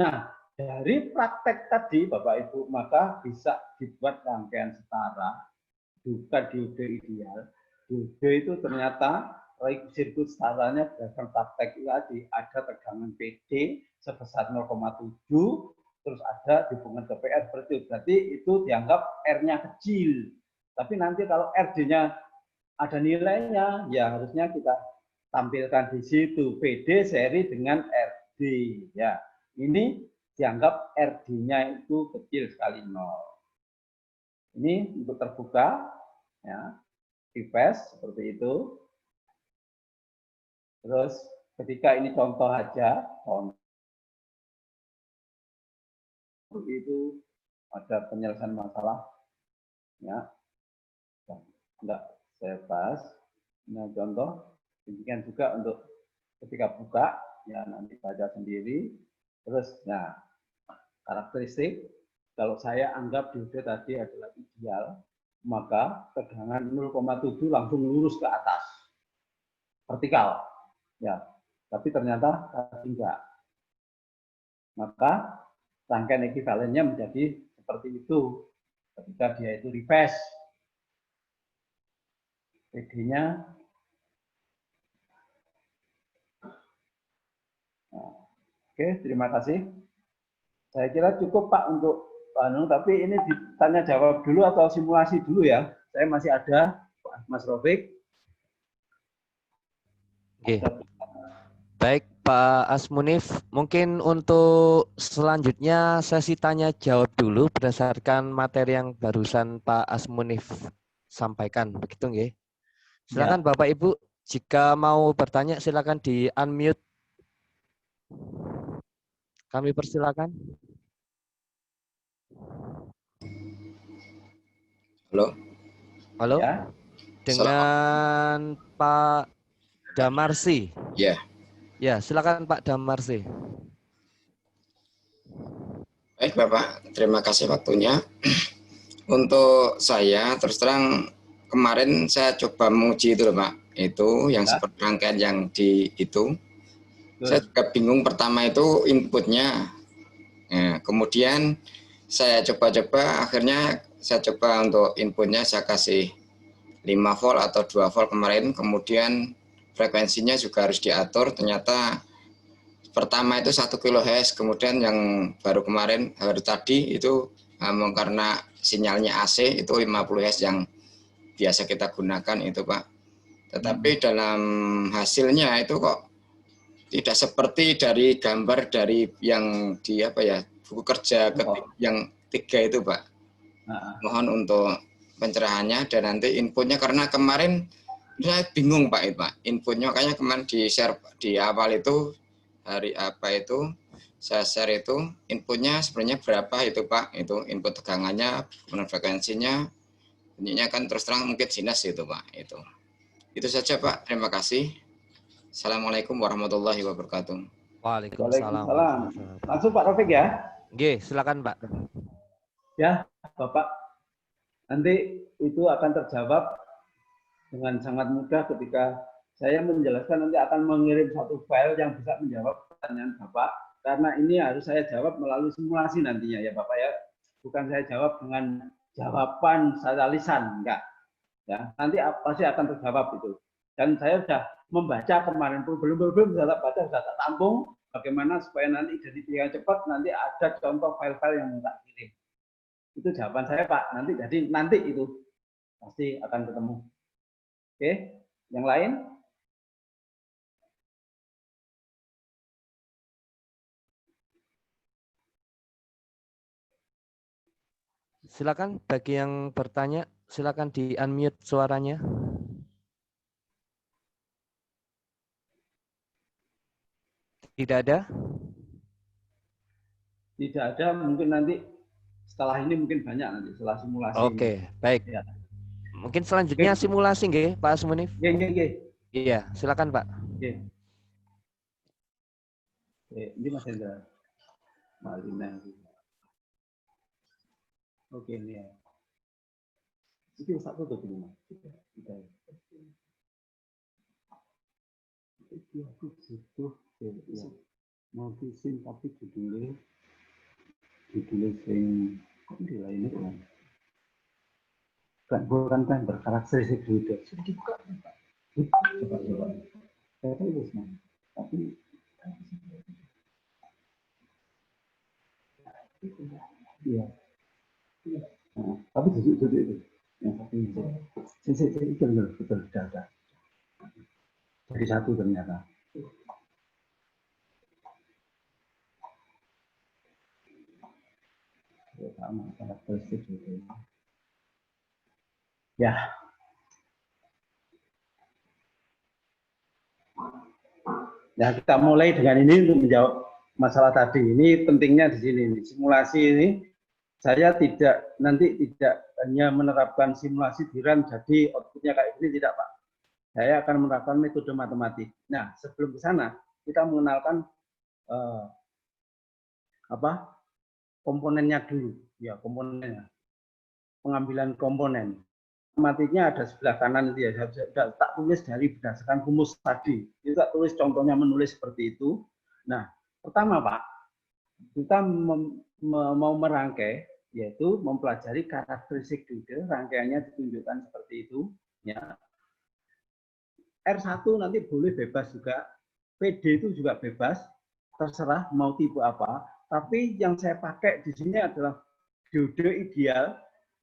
Nah, dari praktek tadi Bapak Ibu, maka bisa dibuat rangkaian setara, bukan dioda ideal. Dioda itu ternyata sirkuit setaranya berdasarkan praktek tadi, ada tegangan PD sebesar 0,7, terus ada hubungan ke PR berarti itu dianggap R-nya kecil. Tapi nanti kalau RD-nya ada nilainya, ya harusnya kita tampilkan di situ PD seri dengan RD. Ya, ini dianggap RD-nya itu kecil sekali 0. Ini untuk terbuka, ya, request seperti itu. Terus ketika ini contoh aja, contoh itu ada penyelesaian masalah, ya, enggak saya bahas. Nah, contoh, demikian juga untuk ketika buka, ya nanti baca sendiri. Terus, nah, karakteristik, kalau saya anggap dioda tadi adalah ideal, maka tegangan 0,7 langsung lurus ke atas, vertikal. Ya, tapi ternyata enggak. Maka rangkaian ekivalennya menjadi seperti itu. Ketika dia itu reverse, PD-nya. Nah, oke, terima kasih. Saya kira cukup Pak untuk tapi ini ditanya jawab dulu atau simulasi dulu ya? Saya masih ada, Mas Rofik. Oke. Baik, Pak Asmunif. Mungkin untuk selanjutnya sesi tanya jawab dulu berdasarkan materi yang barusan Pak Asmunif sampaikan. Begitu nggih? Silakan Bapak Ibu, jika mau bertanya silakan di unmute. Kami persilakan. Halo. Halo. Ya. Dengan Pak Damarsi. Ya. Ya, silakan Pak Damarsi. Baik Bapak, terima kasih waktunya. Untuk saya terus terang kemarin saya coba menguji itu loh Pak. Itu yang seperti rangkaian yang di itu. Saya juga bingung pertama itu inputnya. Nah, kemudian saya coba-coba, akhirnya saya coba untuk inputnya saya kasih 5 volt atau 2 volt kemarin, kemudian frekuensinya juga harus diatur. Ternyata pertama itu 1 kHz, kemudian yang baru kemarin hari tadi itu karena sinyalnya AC itu 50 Hz yang biasa kita gunakan itu Pak. Tetapi dalam hasilnya itu kok tidak seperti dari gambar dari yang di buku kerja yang 3 itu Pak. Mohon untuk pencerahannya dan nanti inputnya, karena kemarin saya bingung Pak inputnya, makanya kemarin di share di awal itu hari itu saya share itu inputnya sebenarnya berapa itu Pak, itu input tegangannya, frekuensinya, bunyinya kan terus terang mungkin sinus itu Pak. Itu saja Pak, terima kasih. Assalamualaikum warahmatullahi wabarakatuh. Waalaikumsalam. Langsung Pak Rofik ya. Oke, silakan Pak. Ya, Bapak. Nanti itu akan terjawab dengan sangat mudah ketika saya menjelaskan. Nanti akan mengirim satu file yang bisa menjawab pertanyaan Bapak. Karena ini harus saya jawab melalui simulasi nantinya ya Bapak ya. Bukan saya jawab dengan jawaban secara lisan, enggak. Ya, nanti pasti akan terjawab itu. Dan saya sudah membaca kemarin pun belum bisa baca, sudah tak tampung bagaimana supaya nanti identifikasi cepat, nanti ada contoh file-file yang tak kirim. Itu jawaban saya Pak. Nanti itu pasti akan ketemu. Oke, yang lain? Silakan bagi yang bertanya, silakan di unmute suaranya. Tidak ada? Tidak ada, mungkin nanti setelah ini mungkin banyak nanti setelah simulasi. Oke, baik. Ya. Mungkin selanjutnya simulasi nggih, Pak Asmunif? Iya, silakan Pak. Ini Mas Hendra. Malina. Oke, ini ya. Itu satu tuh ini Mas. Kita. Itu aku butuh ya. Mau visin tapi judulnya sing kok di lain itu kan bukan berkarakteristik juga. Sudah dibuka Pak. Coba. Saya tulis tapi iya. Nah, tapi duduk itu yang satu ini. Saya betul data. Jadi satu ternyata. Sama karakteristik gitu. Ya. Nah, kita mulai dengan ini untuk menjawab masalah tadi. Ini pentingnya di sini. Simulasi ini saya tidak hanya menerapkan simulasi di RAM jadi outputnya kayak gini, tidak Pak. Saya akan menerapkan metode matematik. Nah, sebelum ke sana kita mengenalkan komponennya dulu, ya komponennya, pengambilan komponen. Matematiknya ada sebelah kanan itu ya, saya tak tulis dari berdasarkan rumus tadi. Itu tak tulis contohnya menulis seperti itu. Nah, pertama Pak, kita mau merangkai, yaitu mempelajari karakteristik detail, rangkaiannya ditunjukkan seperti itu. Ya. R1 nanti boleh bebas juga, PD itu juga bebas, terserah mau tipe apa. Tapi yang saya pakai di sini adalah diode ideal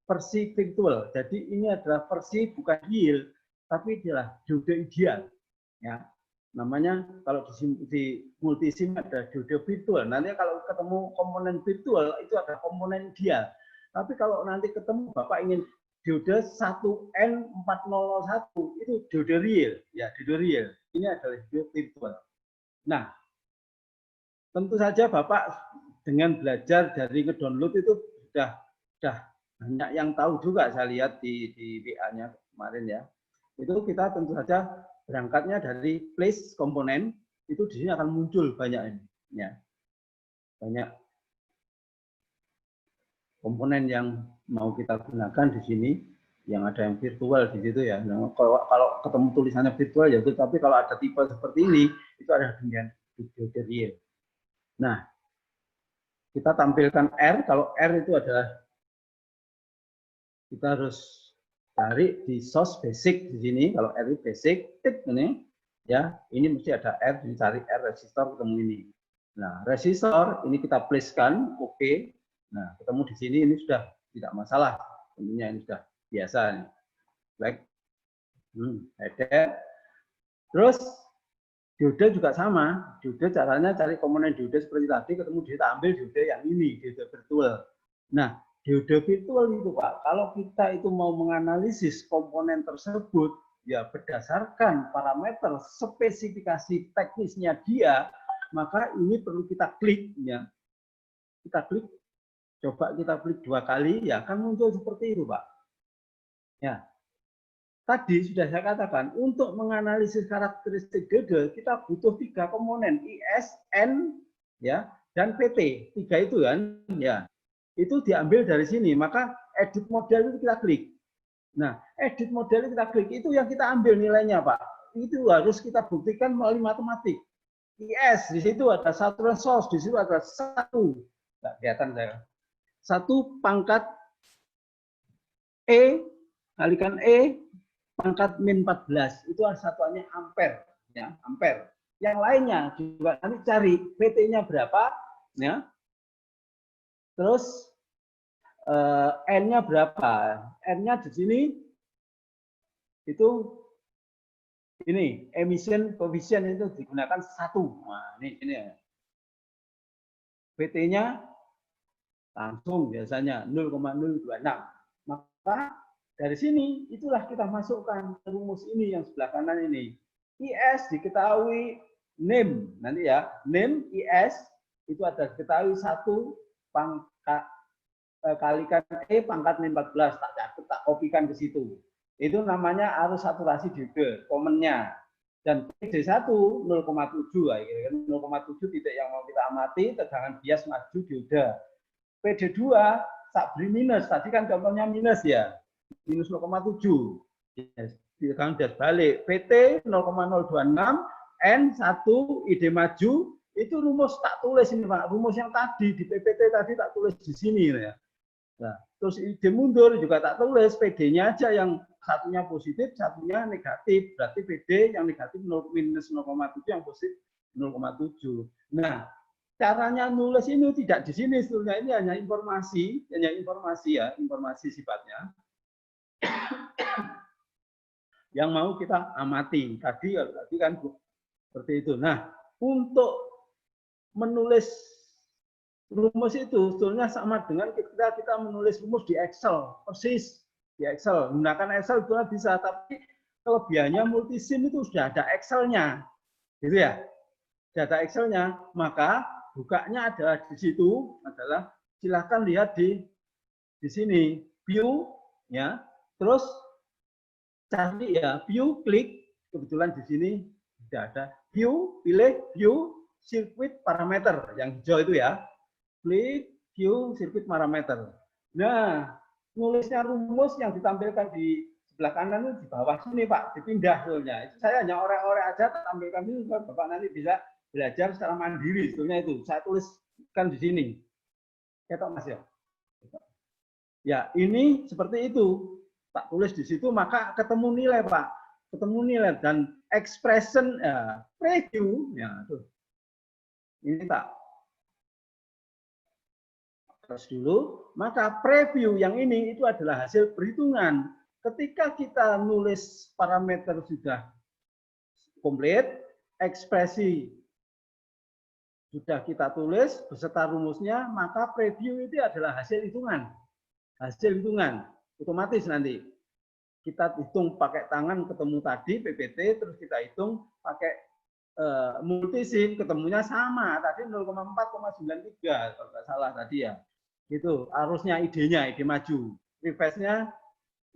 versi virtual. Jadi ini adalah versi bukan real, tapi adalah diode ideal. Ya, namanya kalau di multisim ada diode virtual. Nanti kalau ketemu komponen virtual itu ada komponen ideal. Tapi kalau nanti ketemu Bapak ingin diode 1N4001 itu diode real, ya diode real. Ini adalah diode virtual. Nah, tentu saja Bapak dengan belajar dari ngedownload itu sudah banyak yang tahu juga, saya lihat di WA-nya kemarin ya. Itu kita tentu saja berangkatnya dari place komponen, itu di sini akan muncul banyak ini, ya. Banyak komponen yang mau kita gunakan di sini, yang ada yang virtual di situ ya. Nah, kalau ketemu tulisannya virtual ya, tapi kalau ada tipe seperti ini, itu ada dengan diode real. Nah, kita tampilkan R. Kalau R itu adalah kita harus cari di source basic di sini. Kalau R itu basic, tip ini ya, ini mesti ada R, dicari R resistor ketemu ini. Nah, resistor ini kita place-kan, oke. Nah, ketemu di sini ini sudah tidak masalah. Tentunya ini sudah biasa nih. Baik. Header. Terus diode juga sama. Diode caranya cari komponen diode seperti tadi, ketemu kita ambil diode yang ini, diode virtual. Nah, diode virtual itu Pak, kalau kita itu mau menganalisis komponen tersebut, ya berdasarkan parameter spesifikasi teknisnya dia, maka ini perlu kita klik ya. Kita klik, coba kita klik 2 kali, ya akan muncul seperti itu Pak. Ya. Tadi sudah saya katakan, untuk menganalisis karakteristik diode, kita butuh 3 komponen, IS, N, ya, dan PT. 3 itu kan, ya. Itu diambil dari sini, maka edit model itu kita klik. Nah, edit model itu kita klik, itu yang kita ambil nilainya, Pak. Itu harus kita buktikan melalui matematik. IS, di situ ada satuan source, di situ ada 1. Nggak kelihatan saya. 1 pangkat E, kalikan E, pangkat min 14 itu satuannya ampere ya, ampere. Yang lainnya juga nanti cari PT-nya berapa ya. Terus N-nya berapa? N-nya di sini itu ini emission coefficient itu digunakan 1. Nah, ini ya. PT-nya langsung biasanya 0,026. Maka dari sini, itulah kita masukkan rumus ini yang sebelah kanan ini. IS diketahui NIM. Nanti ya, NIM, IS, itu ada diketahui 1 pangkat kalikan E pangkat min 14. Tak kopikan ke situ. Itu namanya arus saturasi diode, komennya. Dan PD1 0,7. 0,7 titik yang mau kita amati, tegangan bias maju diode. PD2, tak beri minus. Tadi kan contohnya minus ya. Minus 0,7. Tegangan bias balik. PT 0,026, N1, ID maju, itu rumus tak tulis ini Pak. Rumus yang tadi di PPT tadi tak tulis di sini ya. Nah, terus ID mundur juga tak tulis, PD-nya aja yang satunya positif, satunya negatif. Berarti PD yang negatif minus 0,7, yang positif 0,7. Nah, caranya nulis ini tidak di sini sebetulnya, ini hanya informasi ya, informasi sifatnya. Yang mau kita amati tadi kan seperti itu. Nah, untuk menulis rumus itu sebetulnya sama dengan kita menulis rumus di Excel, persis di Excel. Menggunakan Excel itu bisa, tapi kelebihannya multisim itu sudah ada Excel-nya, gitu ya. Sudah ada Excel-nya, maka bukanya ada di situ adalah silahkan lihat di sini view ya. Terus cari ya view, klik, kebetulan di sini tidak ada view, pilih view sirkuit parameter yang hijau itu ya, klik view sirkuit parameter. Nah, nulisnya rumus yang ditampilkan di sebelah kanan itu di bawah sini Pak, dipindah sebetulnya. Itu saya hanya orek-orek aja tampilkan itu, Bapak nanti bisa belajar secara mandiri sebetulnya itu. Saya tuliskan di sini. Ya toh Mas ya. Ya, ini seperti itu. Tak tulis di situ, maka ketemu nilai Pak, ketemu nilai dan expression preview ya tuh. Ini tak Terus dulu, maka preview yang ini itu adalah hasil perhitungan. Ketika kita nulis parameter sudah komplit, ekspresi sudah kita tulis beserta rumusnya, maka preview itu adalah hasil hitungan. Hasil hitungan otomatis nanti kita hitung pakai tangan ketemu tadi PPT, terus kita hitung pakai multisim ketemunya sama tadi 0,4,93 kalau nggak salah tadi ya. Itu arusnya ide maju. Reverse-nya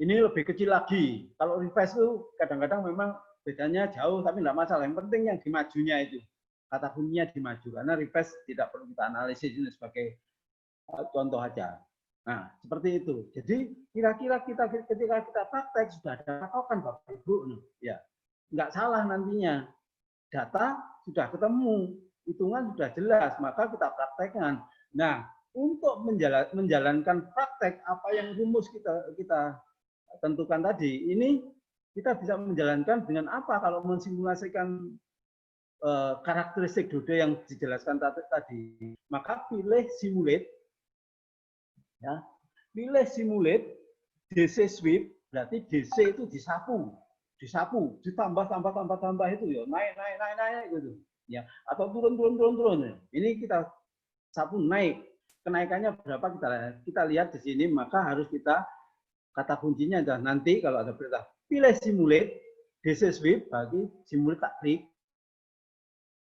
ini lebih kecil lagi. Kalau reverse itu kadang-kadang memang bedanya jauh tapi nggak masalah. Yang penting yang di majunya itu kata kuncinya di maju, karena reverse tidak perlu kita analisis, ini sebagai contoh aja. Nah, seperti itu. Jadi kira-kira kita ketika kita praktek sudah ada patokan Bapak Ibu, ya nggak salah nantinya. Data sudah ketemu, hitungan sudah jelas, maka kita praktekkan. Nah, untuk menjalankan praktek apa yang rumus kita tentukan tadi, ini kita bisa menjalankan dengan apa kalau mensimulasikan karakteristik Dode yang dijelaskan tadi. Maka pilih simulate. Ya, pilih simulate DC sweep, berarti DC itu disapu, ditambah itu ya, naik gitu. Ya, atau turun. Ini kita sapu naik. Kenaikannya berapa kita lihat di sini, maka harus kita kata kuncinya adalah nanti kalau ada perintah pilih simulate DC sweep, bagi simulate tak klik.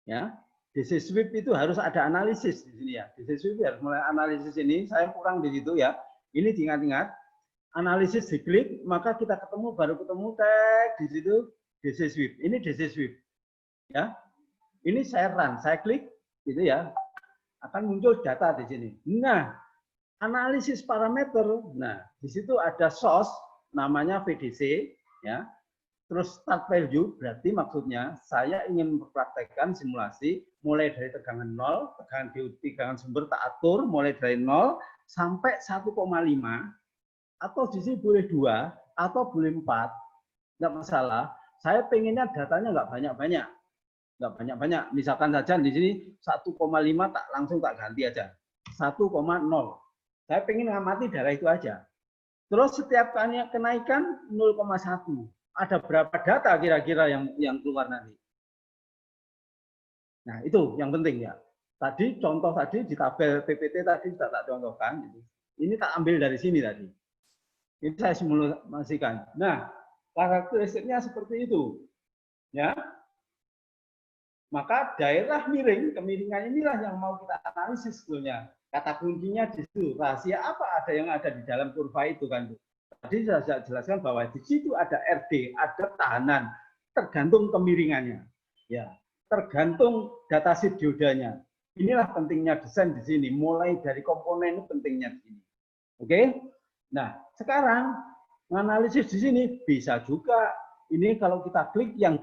Ya. DC sweep itu harus ada analisis di sini ya. DC sweep harus mulai analisis ini. Saya kurang di situ ya. Ini diingat-ingat. Analisis diklik, maka kita baru ketemu tag di situ DC sweep. Ini DC sweep. Ya. Ini saya run, saya klik gitu ya. Akan muncul data di sini. Nah, analisis parameter. Nah, di situ ada source namanya VDC ya. Terus start value berarti maksudnya saya ingin mempraktekkan simulasi mulai dari tegangan 0, tegangan sumber tak atur mulai dari 0 sampai 1,5 atau di sini boleh 2 atau boleh 4. Enggak masalah. Saya pengennya datanya enggak banyak-banyak. Enggak banyak-banyak. Misalkan saja di sini 1,5 tak langsung tak ganti aja. 1,0. Saya pengen ngamati darah itu aja. Terus setiap kenaikan 0,1. Ada berapa data kira-kira yang keluar nanti? Nah, itu yang penting ya. Tadi contoh tadi di tabel PPT tadi sudah tak contohkan. Ini tak ambil dari sini tadi. Ini saya simulasikan. Nah, karakteristiknya seperti itu. Ya. Maka daerah miring, kemiringan inilah yang mau kita analisis sebetulnya. Kata kuncinya di situ. Rahasia apa yang ada di dalam kurva itu kan? Tadi saya jelaskan bahwa di situ ada RD, ada tahanan, tergantung kemiringannya. Ya, tergantung datasheet diodanya. Inilah pentingnya desain di sini, mulai dari komponen pentingnya di sini. Oke? Nah, sekarang menganalisis di sini bisa juga ini kalau kita klik yang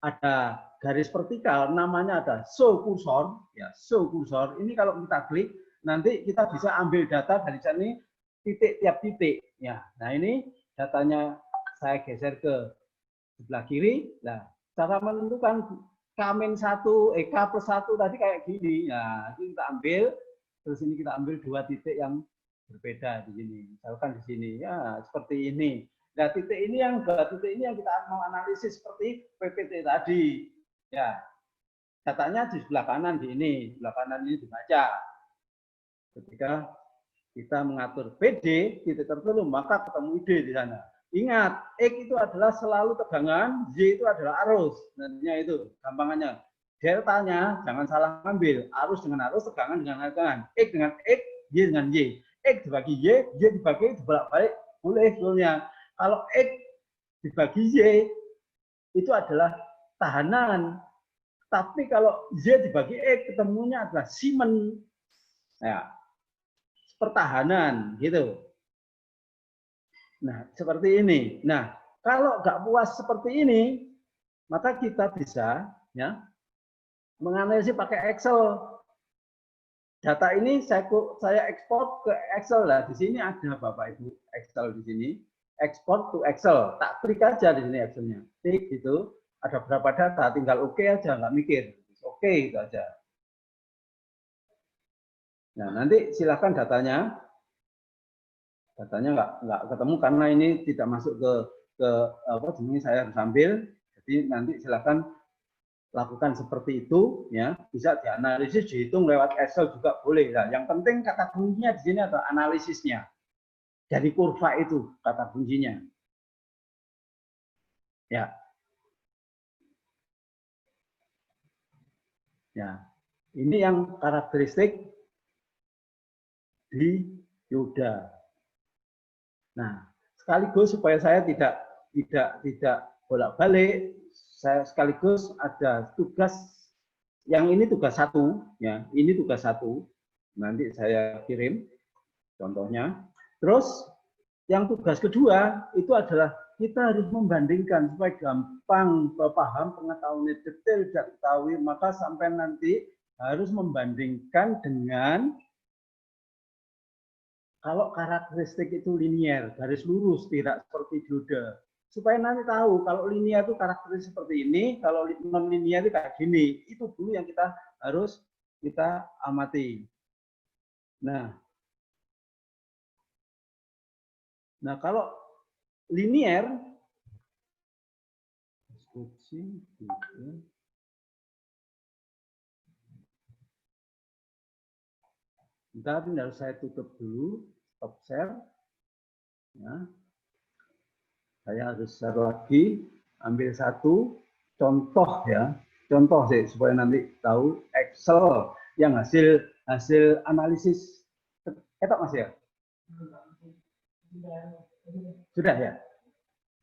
ada garis vertikal namanya ada show cursor, ya, show cursor. Ini kalau kita klik nanti kita bisa ambil data dari sini titik tiap titik ya. Nah, ini datanya saya geser ke sebelah kiri. Nah, cara menentukan K-1 K+1 tadi kayak gini. Nah, ini kita ambil terus ini kita ambil 2 titik yang berbeda di sini. Misalkan di sini ya seperti ini. Nah, titik ini yang kita mau analisis seperti PPT tadi. Ya. Datanya di sebelah kanan di ini, sebelah kanan ini dibaca. Ketika kita mengatur PD titik tertentu, maka ketemu ide di sana. Ingat, X itu adalah selalu tegangan, Y itu adalah arus. Nantinya itu gampangannya. Deltanya jangan salah ngambil. Arus dengan arus, tegangan dengan tegangan. X dengan X, Y dengan Y. X dibagi Y dibagi bolak-balik boleh sebetulnya. Kalau X dibagi Y itu adalah tahanan. Tapi kalau Y dibagi X ketemunya adalah Siemens. Ya. Pertahanan gitu. Nah, seperti ini. Nah, kalau nggak puas seperti ini, maka kita bisa ya menganalisis pakai Excel. Data ini saya ekspor ke Excel lah. Di sini ada Bapak Ibu Excel di sini. Export to Excel. Tak klik aja di sini Excelnya. Klik gitu. Ada berapa data, tinggal oke aja, nggak mikir. Oke itu aja. Nah, nanti silakan datanya nggak ketemu karena ini tidak masuk ke apa jenis saya harus ambil. Jadi nanti silakan lakukan seperti itu, ya, bisa dianalisis, dihitung lewat Excel juga boleh. Nah, yang penting kata kuncinya di sini adalah analisisnya. Dari kurva itu kata kuncinya. Ya. Ya. Ini yang karakteristik di Yoda. Nah, sekaligus supaya saya tidak bolak-balik, saya sekaligus ada tugas yang ini tugas satu, ya, ini tugas satu. Nanti saya kirim contohnya. Terus yang tugas kedua itu adalah kita harus membandingkan supaya gampang paham, pengetahuannya detail, tidak ketahui, maka sampai nanti harus membandingkan dengan kalau karakteristik itu linier, garis lurus, tidak seperti dioda. Supaya nanti tahu kalau linear itu karakteristik seperti ini, kalau non linear itu kayak gini. Itu dulu yang kita harus kita amati. Nah kalau linear, bentar, ini harus saya tutup dulu, stop share. Ya. Saya harus share lagi, ambil satu contoh, ya, contoh sih supaya nanti tahu Excel yang hasil analisis. Ketok Mas ya? Sudah ya?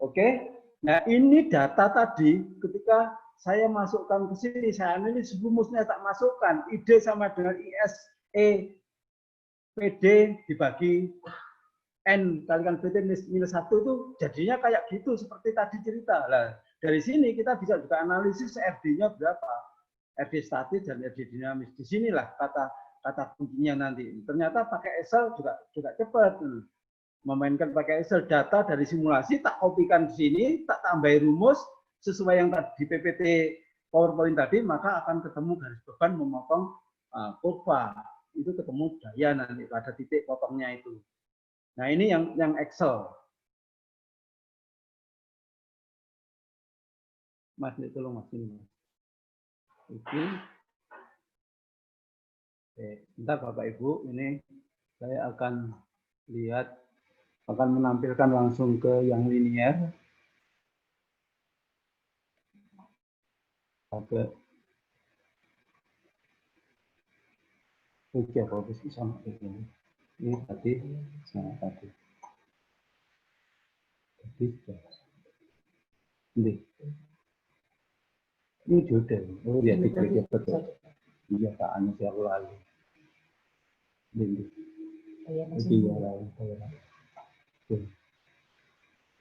Oke. Nah, ini data tadi ketika saya masukkan ke sini, saya analisis rumusnya tak masukkan. ID sama dengan ISE PD dibagi N kalikan BT minus 1 itu jadinya kayak gitu seperti tadi cerita. Nah, dari sini kita bisa juga analisis RD-nya berapa. RD statis dan RD dinamis. Di sinilah kata kuncinya nanti. Ternyata pakai Excel juga cepat. Memainkan pakai Excel data dari simulasi, tak kopikan di sini, tak tambahin rumus sesuai yang tadi di PPT PowerPoint tadi, maka akan ketemu garis beban memotong kurva. Itu ketemu daya nanti pada titik potongnya itu. Nah, ini yang Excel. Mas, tolong Mas ini. Oke. Bentar Bapak Ibu, ini saya akan menampilkan langsung ke yang linear. Oke. Oke, bagus sama ini. Ini tadi sama tadi. Ini jodoh. Oh ya, diklik betul. Iya, Pak Anu siapa lagi.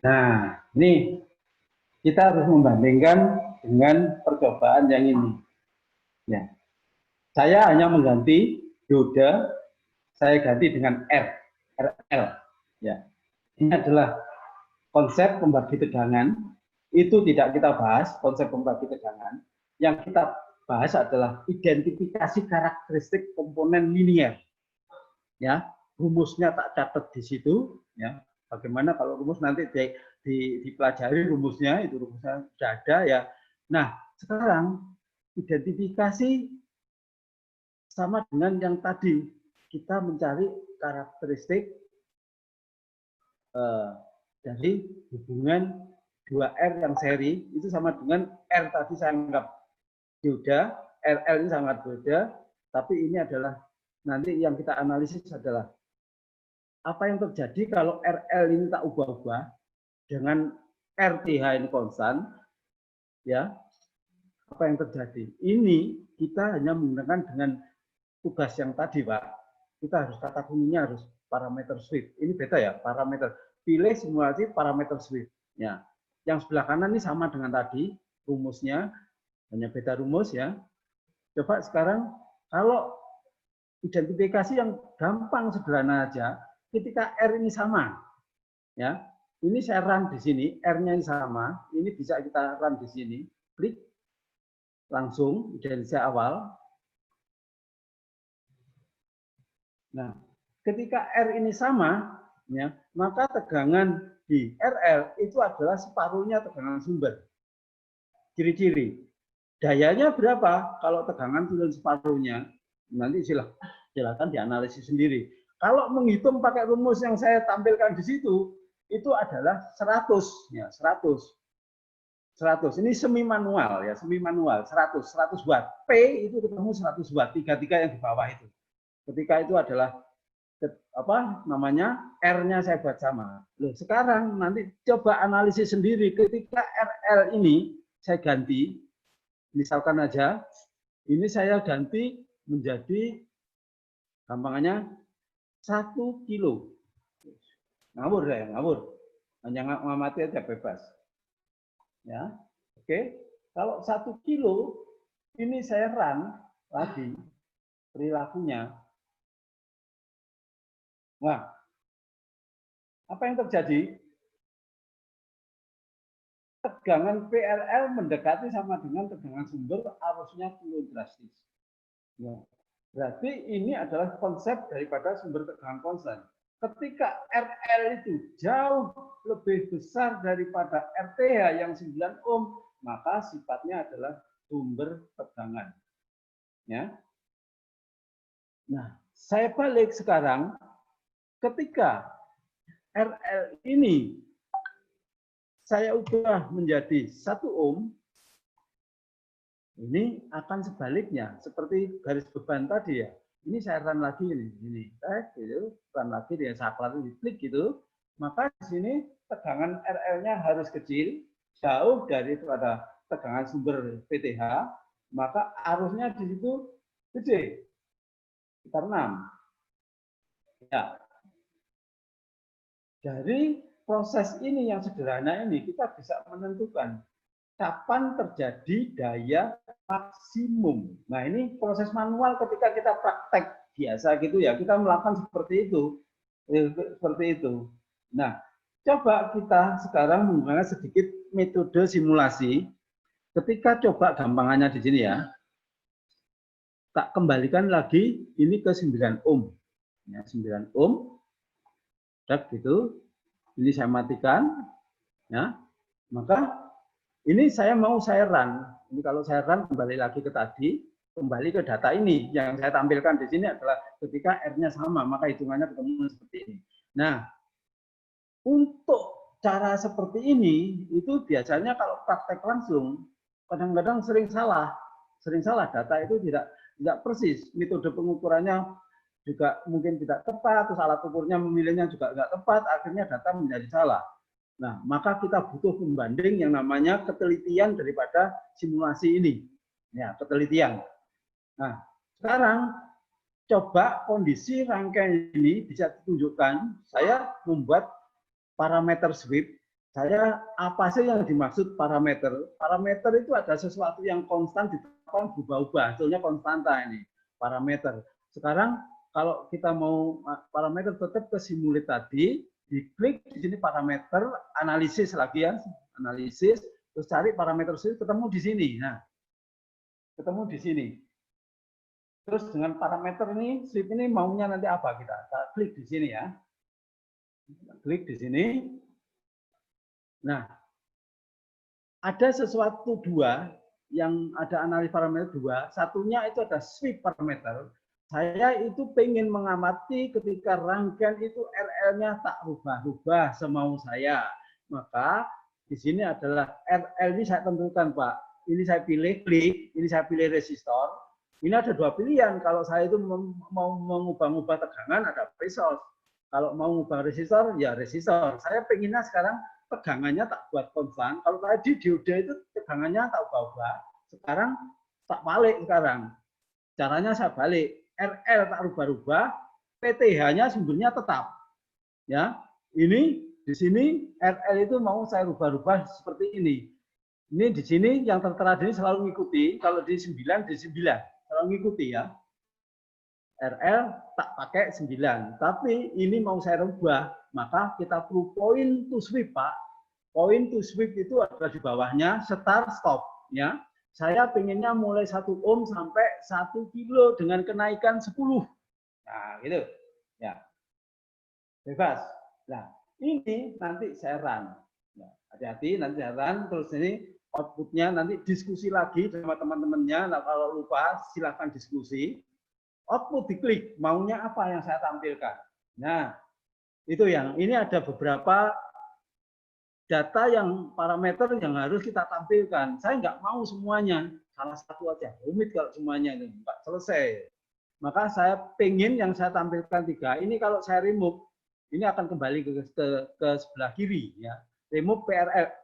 Nah, ini kita harus membandingkan dengan percobaan yang ini. Ya, saya hanya mengganti dioda, saya ganti dengan RL. Ya, ini adalah konsep pembagi tegangan. Itu tidak kita bahas konsep pembagi tegangan. Yang kita bahas adalah identifikasi karakteristik komponen linear. Ya, rumusnya tak catat di situ. Ya, bagaimana kalau rumus nanti dipelajari rumusnya, itu rumusnya sudah ada ya. Nah, sekarang identifikasi sama dengan yang tadi, kita mencari karakteristik dari hubungan 2R yang seri, itu sama dengan R tadi saya anggap dioda, RL ini sangat beda, tapi ini adalah nanti yang kita analisis adalah apa yang terjadi kalau RL ini tak ubah-ubah dengan RTH ini konstan, ya, apa yang terjadi? Ini kita hanya menggunakan dengan tugas yang tadi, Pak. Kita harus kata kuncinya harus parameter sweep. Ini beda ya, parameter. Pilih simulasi parameter sweep. Ya, yang sebelah kanan ini sama dengan tadi rumusnya, hanya beda rumus ya. Coba sekarang kalau identifikasi yang gampang sederhana aja, ketika R ini sama, ya, ini saya run di sini, R-nya ini sama, ini bisa kita run di sini, klik langsung identifikasi awal. Nah, ketika R ini sama, ya, maka tegangan di RL itu adalah separuhnya tegangan sumber. Ciri-ciri. Dayanya berapa? Kalau tegangan turun separuhnya, nanti silakan dianalisis sendiri. Kalau menghitung pakai rumus yang saya tampilkan di situ, itu adalah 100, ya 100. 100. Ini semi manual ya, semi manual 100 watt. P itu ketemu 100 watt, tiga yang di bawah itu. Ketika itu adalah apa namanya? R-nya saya buat sama. Loh, sekarang nanti coba analisis sendiri ketika RL ini saya ganti, misalkan aja ini saya ganti menjadi gampangannya 1 kilo. Ngawur ya, ngawur. Hanya ngamati aja bebas. Ya, oke. Kalau 1 kilo ini saya run lagi perilakunya. Wah, apa yang terjadi? Tegangan PLL mendekati sama dengan tegangan sumber, arusnya turun drastis. Ya. Berarti ini adalah konsep daripada sumber tegangan konstan. Ketika RL itu jauh lebih besar daripada RTH yang 9 ohm, maka sifatnya adalah sumber tegangan. Ya. Nah, saya balik sekarang, ketika RL ini saya ubah menjadi 1 ohm, ini akan sebaliknya, seperti garis beban tadi ya. Ini saya run lagi ini, gitu, run lagi dengan saklar di klik gitu, maka di sini tegangan RL-nya harus kecil, jauh daripada tegangan sumber PTH, maka arusnya di situ gede, sekitar 6. Ya. Dari proses ini yang sederhana ini kita bisa menentukan kapan terjadi daya maksimum. Nah, ini proses manual ketika kita praktek biasa gitu ya, kita melakukan seperti itu. Nah, coba kita sekarang menggunakan sedikit metode simulasi. Ketika coba gampangannya di sini ya, tak kembalikan lagi ini ke 9 ohm. Ya, 9 ohm. Gitu. Ini saya matikan. Ya. Maka ini saya run. Ini kalau saya run kembali lagi ke tadi, kembali ke data ini. Yang saya tampilkan di sini adalah ketika R-nya sama, maka hitungannya ketemu seperti ini. Nah, untuk cara seperti ini, itu biasanya kalau praktek langsung, kadang-kadang sering salah. Sering salah, data itu tidak persis. Metode pengukurannya juga mungkin tidak tepat, terus alat ukurnya memilihnya juga nggak tepat, akhirnya data menjadi salah. Nah, maka kita butuh pembanding yang namanya ketelitian daripada simulasi ini. Ya, ketelitian. Nah, sekarang coba kondisi rangkaian ini bisa ditunjukkan. Saya membuat parameter sweep. Saya apa sih yang dimaksud parameter? Parameter itu ada sesuatu yang konstan ditetapkan berubah-ubah. Hasilnya konstanta ini, parameter. Sekarang kalau kita mau parameter tetap ke simulate tadi, diklik di sini parameter, analisis lagi ya, analisis, terus cari parameter sini, ketemu di sini. Nah, ketemu di sini. Terus dengan parameter ini, sweep ini maunya nanti apa kita? Kita klik di sini ya. Klik di sini. Nah, ada sesuatu dua, yang ada analis parameter dua. Satunya itu ada sweep parameter. Saya itu pengen mengamati ketika rangkaian itu RL-nya tak rubah-rubah semau saya. Maka di sini adalah RL ini saya tentukan, Pak. Ini saya pilih klik, ini saya pilih resistor. Ini ada dua pilihan. Kalau saya itu mau mengubah-ubah tegangan, ada resource. Kalau mau mengubah resistor, ya resistor. Saya pengennya sekarang tegangannya tak buat konstan. Kalau tadi dioda itu tegangannya tak ubah-ubah. Sekarang tak balik sekarang. Caranya saya balik. RL tak rubah-rubah, PTH-nya sumbernya tetap. Ya, ini di sini RL itu mau saya rubah-rubah seperti ini. Ini di sini yang tertera di sini selalu mengikuti. Kalau di 9 selalu mengikuti ya. RL tak pakai 9, tapi ini mau saya rubah, maka kita perlu point to sweep, Pak. Point to sweep itu ada di bawahnya start stop ya. Saya pengennya mulai 1 ohm sampai 1 kilo dengan kenaikan 10. Nah, gitu. Ya, bebas. Nah, ini nanti saya run. Nah, hati-hati nanti saya run, terus ini outputnya nanti diskusi lagi sama teman-temannya. Nah, kalau lupa silahkan diskusi. Output diklik, maunya apa yang saya tampilkan. Nah, itu yang ini ada beberapa data yang parameter yang harus kita tampilkan. Saya nggak mau semuanya, salah satu aja. Rumit kalau semuanya itu nggak selesai. Maka saya pengen yang saya tampilkan 3. Ini kalau saya remove, ini akan kembali ke sebelah kiri ya. Remove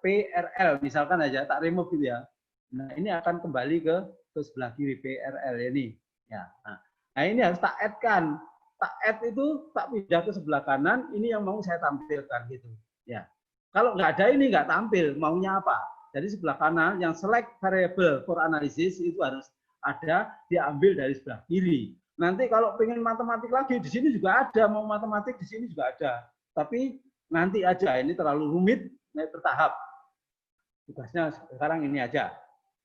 PRL misalkan aja, tak remove gitu ya. Nah ini akan kembali ke sebelah kiri PRL ini. Ya. Nah ini harus tak add-kan. Tak add itu tak pindah ke sebelah kanan. Ini yang mau saya tampilkan gitu. Ya. Kalau nggak ada ini nggak tampil. Maunya apa? Jadi sebelah kanan yang select variable for analysis itu harus ada diambil dari sebelah kiri. Nanti kalau pengen matematik lagi di sini juga ada. Mau matematik di sini juga ada. Tapi nanti aja ini terlalu rumit. Naik bertahap. Tugasnya sekarang ini aja.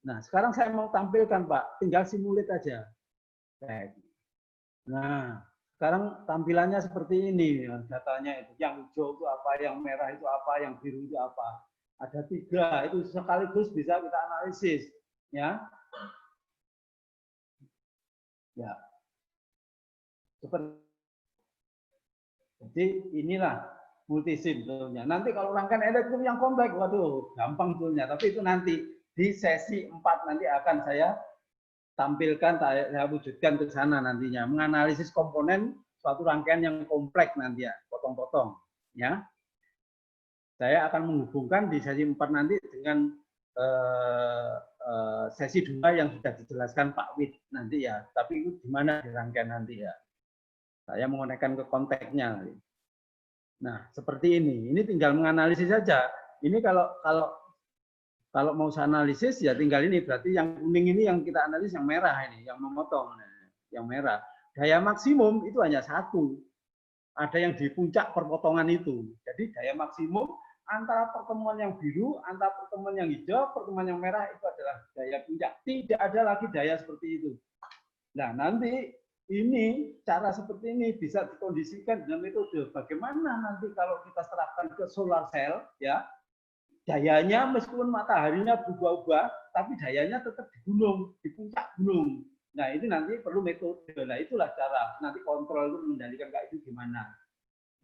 Nah sekarang saya mau tampilkan Pak. Tinggal simulate aja. Nah, sekarang tampilannya seperti ini datanya itu. Yang hijau itu apa, yang merah itu apa, yang biru itu apa. Ada 3, itu sekaligus bisa kita analisis, ya. Ya. Seperti jadi inilah multisim toolnya. Nanti kalau rangkaian elektrum yang kompleks, waduh, gampang toolnya. Tapi itu nanti di sesi 4 nanti akan saya tampilkan, saya wujudkan ke sana nantinya, menganalisis komponen suatu rangkaian yang kompleks nanti ya, potong-potong ya. Saya akan menghubungkan di sesi 4 nanti dengan sesi 2 yang sudah dijelaskan Pak Wid nanti ya, tapi itu di mana di rangkaian nanti ya. Saya mengonekkan ke konteksnya. Nah, seperti ini tinggal menganalisis saja. Ini kalau mau saya analisis ya tinggal ini, berarti yang kuning ini yang kita analisis yang merah ini, yang memotong, yang merah. Daya maksimum itu hanya 1. Ada yang di puncak perpotongan itu. Jadi daya maksimum antara pertemuan yang biru, antara pertemuan yang hijau, pertemuan yang merah itu adalah daya puncak. Tidak ada lagi daya seperti itu. Nah nanti ini cara seperti ini bisa dikondisikan dengan metode bagaimana nanti kalau kita serahkan ke solar cell ya. Dayanya meskipun mataharinya berubah-ubah, tapi dayanya tetap di gunung, di puncak gunung. Nah ini nanti perlu metode. Nah itulah cara nanti kontrol itu mengendalikan kayak itu gimana.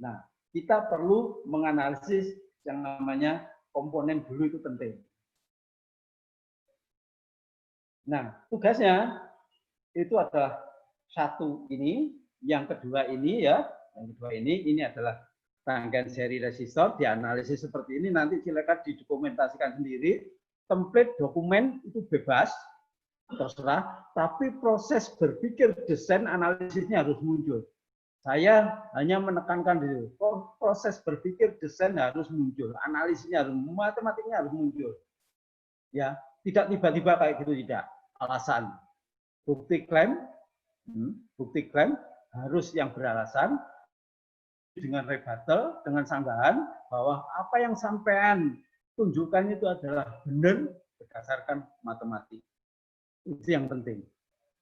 Nah kita perlu menganalisis yang namanya komponen dulu itu penting. Nah tugasnya itu adalah 1 ini, yang kedua ini ya, yang kedua ini adalah rangkaian seri resistor, dianalisis seperti ini, nanti silakan didokumentasikan sendiri. Template dokumen itu bebas, terserah, tapi proses berpikir desain analisisnya harus muncul. Saya hanya menekankan di situ, proses berpikir desain harus muncul, analisisnya harus, matematiknya harus muncul. Ya, tidak tiba-tiba kayak gitu, tidak. Alasan, bukti klaim harus yang beralasan, dengan rebuttal, dengan sanggahan bahwa apa yang sampean tunjukkan itu adalah benar berdasarkan matematik. Itu yang penting.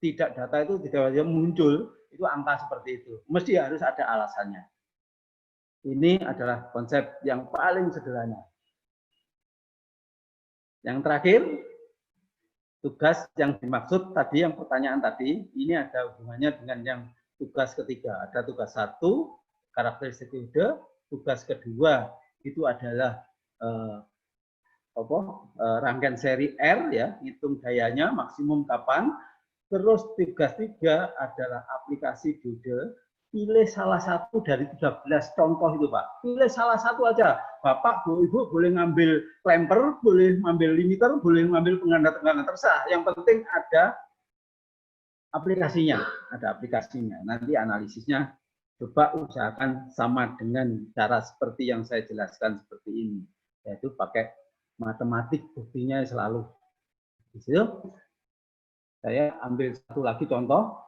Tidak data itu tidak saja muncul, itu angka seperti itu. Mesti harus ada alasannya. Ini adalah konsep yang paling sederhana. Yang terakhir, tugas yang dimaksud tadi, yang pertanyaan tadi, ini ada hubungannya dengan yang tugas ketiga. Ada tugas 1, karakteristik kode, tugas kedua itu adalah rangkaian seri R ya, hitung dayanya maksimum kapan. Terus tugas 3 adalah aplikasi diode. Pilih salah satu dari 13 contoh itu Pak. Pilih salah satu aja. Bapak, Bu, Ibu boleh ngambil klemper, boleh ngambil limiter, boleh ngambil pengganda-pengganda, terserah. Yang penting ada aplikasinya, Nanti analisisnya coba usahakan sama dengan cara seperti yang saya jelaskan seperti ini, yaitu pakai matematik, buktinya selalu di situ. Saya ambil satu lagi contoh.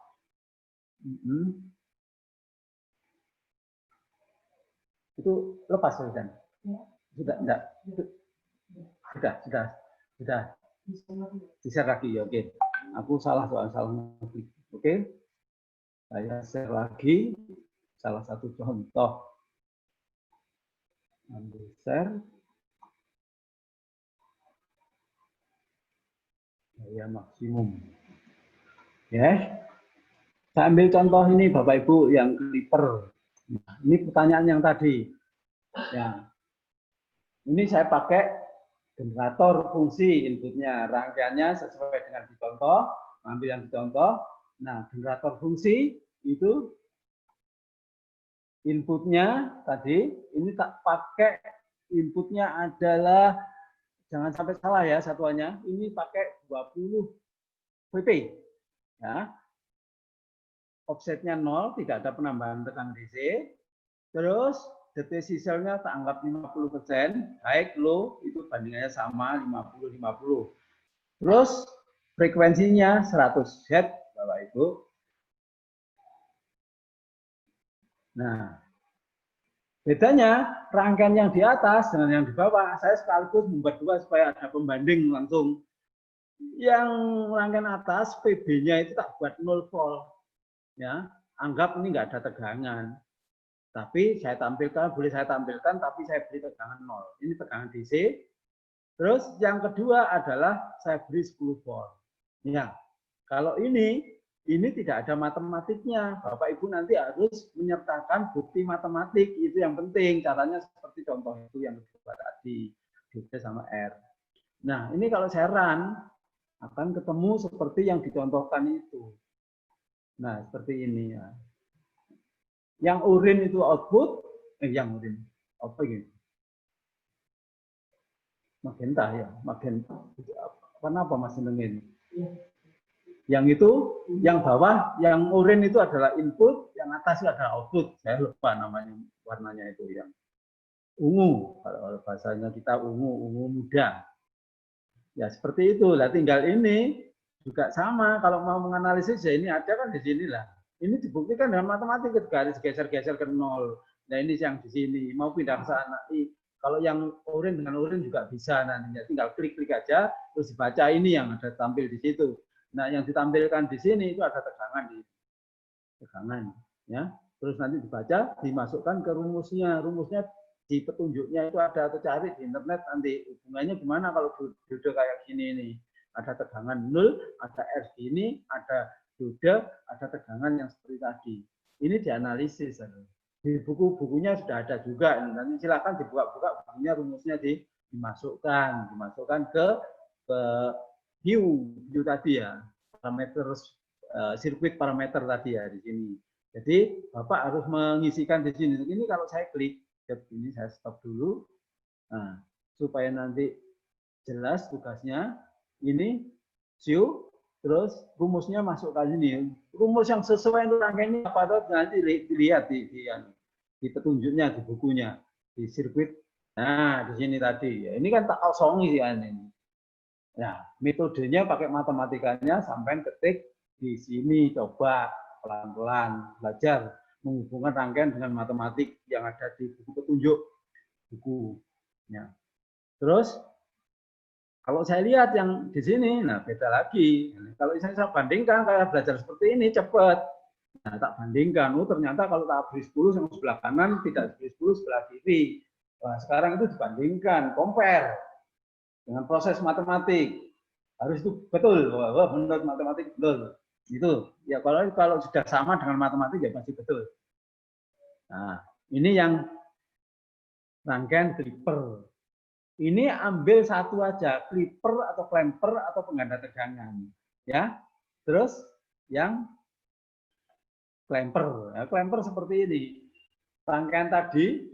Itu lepas sudah? Sudah enggak? Sudah. Di-share lagi ya, oke. Aku salah lagi. Oke. Saya share lagi. salah satu contoh. Ambil share. Daya maksimum. Ya. Saya ambil contoh ini Bapak Ibu yang clipper. Nah, ini pertanyaan yang tadi. Ya. Ini saya pakai generator fungsi inputnya. Rangkaiannya sesuai dengan dicontoh. Ambil yang dicontoh. Nah, generator fungsi itu inputnya tadi, ini tak pakai inputnya adalah, jangan sampai salah ya satuannya, ini pakai 20 VP. Ya. Offsetnya 0, tidak ada penambahan tegangan DC. Terus DTC cell-nya tak anggap 50%, high low itu bandingannya sama 50-50. Terus frekuensinya 100 Hz, Bapak Ibu. Nah, bedanya rangkaian yang di atas dengan yang di bawah, saya sekaligus membuat dua supaya ada pembanding langsung. Yang rangkaian atas PB-nya itu tak buat 0 volt. Ya, anggap ini nggak ada tegangan. Tapi saya tampilkan, boleh saya tampilkan, tapi saya beri tegangan 0. Ini tegangan DC. Terus yang kedua adalah saya beri 10 volt. Ya, kalau ini tidak ada matematiknya. Bapak Ibu nanti harus menyertakan bukti matematik, itu yang penting. Caranya seperti contoh itu yang kedua tadi, D sama R. Nah, ini kalau saya run, akan ketemu seperti yang dicontohkan itu. Nah, seperti ini ya. Yang urin itu output, yang urin apa ini? Magenta ya, magenta. Kenapa Mas senengin? Yang itu, yang bawah, yang urin itu adalah input, yang atas itu adalah output. Saya lupa namanya, warnanya itu yang ungu. Kalau bahasanya kita ungu muda. Ya seperti itu. Lah tinggal ini juga sama. Kalau mau menganalisis ya ini ada kan di sini lah. Ini dibuktikan dengan matematik, garis geser-geser ke 0. Nah ini yang di sini. Mau pindah ke sana. Kalau yang urin dengan urin juga bisa nantinya. Tinggal klik-klik aja, terus dibaca ini yang ada tampil di situ. Nah, yang ditampilkan di sini itu ada tegangan, ya. Terus nanti dibaca, dimasukkan ke rumusnya. Rumusnya di petunjuknya itu ada, atau cari di internet nanti hubungannya gimana kalau diode kayak gini ini. Ada tegangan 0, ada R gini, ada diode, ada tegangan yang seperti tadi. Ini dianalisis. Di buku-bukunya sudah ada juga. Nanti silakan dibuka-buka bukunya, rumusnya dimasukkan ke view tadi ya, parameter sirkuit parameter tadi ya di sini. Jadi Bapak harus mengisikan di sini. Ini kalau saya klik, ini saya stop dulu. Nah, supaya nanti jelas tugasnya. Ini view, terus rumusnya masukkan ini. Rumus yang sesuai rangkaiannya apa tuh nanti dilihat di petunjuknya, di bukunya, di sirkuit. Nah, di sini tadi. Ya, ini kan tak kosongi sih ini. Nah, metodenya pakai matematikanya sampai ketik di sini, coba pelan-pelan belajar menghubungkan rangkaian dengan matematik yang ada di buku petunjuk bukunya. Terus kalau saya lihat yang di sini, nah beda lagi. Kalau saya bandingkan kayak belajar seperti ini cepat. Nah, tak bandingkan, ternyata kalau tak beri 10 sama sebelah kanan, tidak beri 10 sebelah kiri. Wah, sekarang itu dibandingkan, compare dengan proses matematik. Harus itu betul, wah menurut matematik betul. Itu ya kalau sudah sama dengan matematik ya pasti betul. Nah, ini yang rangkaian clipper. Ini ambil satu aja, clipper atau clamper atau pengganda tegangan, ya. Terus yang clamper, ya, clamper seperti ini. Rangkaian tadi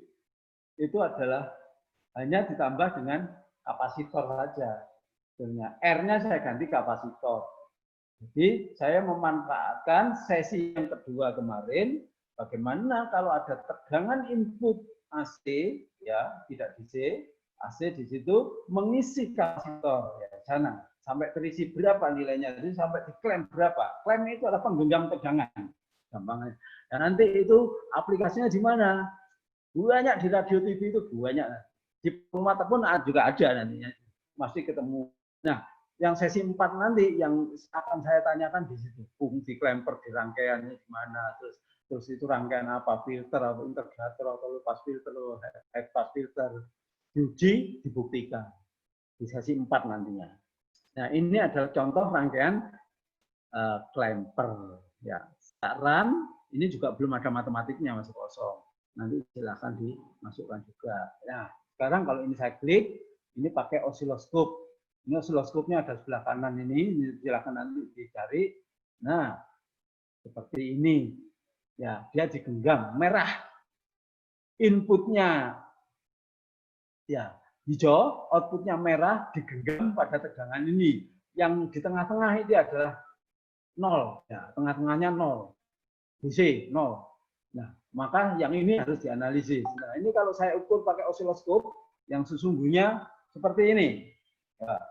itu adalah hanya ditambah dengan kapasitor saja. R-nya saya ganti kapasitor. Jadi saya memanfaatkan sesi yang kedua kemarin, bagaimana kalau ada tegangan input AC, ya tidak DC, AC di situ mengisi kapasitor ya sana sampai terisi berapa nilainya, jadi sampai diklaim berapa. Klaim itu adalah penggenggam tegangan, gampangnya. Dan nanti itu aplikasinya di mana? Banyak di radio TV itu banyak. Di rumah pun juga ada nantinya, masih ketemu. Nah, yang sesi 4 nanti yang akan saya tanyakan di situ, fungsi clamper di rangkaiannya gimana, terus terus itu rangkaian apa, filter, atau integrator, atau low pass filter, atau high pass filter, diuji, dibuktikan. Di sesi 4 nantinya. Nah, ini adalah contoh rangkaian clamper. Ya, run, ini juga belum ada matematiknya, masih kosong. Nanti silakan dimasukkan juga. Nah, sekarang kalau ini saya klik, ini pakai osiloskop. Ini osiloskopnya ada sebelah kanan ini silakan nanti dicari. Nah, seperti ini. Ya, dia digenggam merah. Inputnya ya hijau, outputnya merah, digenggam pada tegangan ini. Yang di tengah-tengah ini adalah 0, ya, tengah-tengahnya 0, DC 0. Nah, maka yang ini harus dianalisis. Nah, ini kalau saya ukur pakai osiloskop, yang sesungguhnya seperti ini. Ya.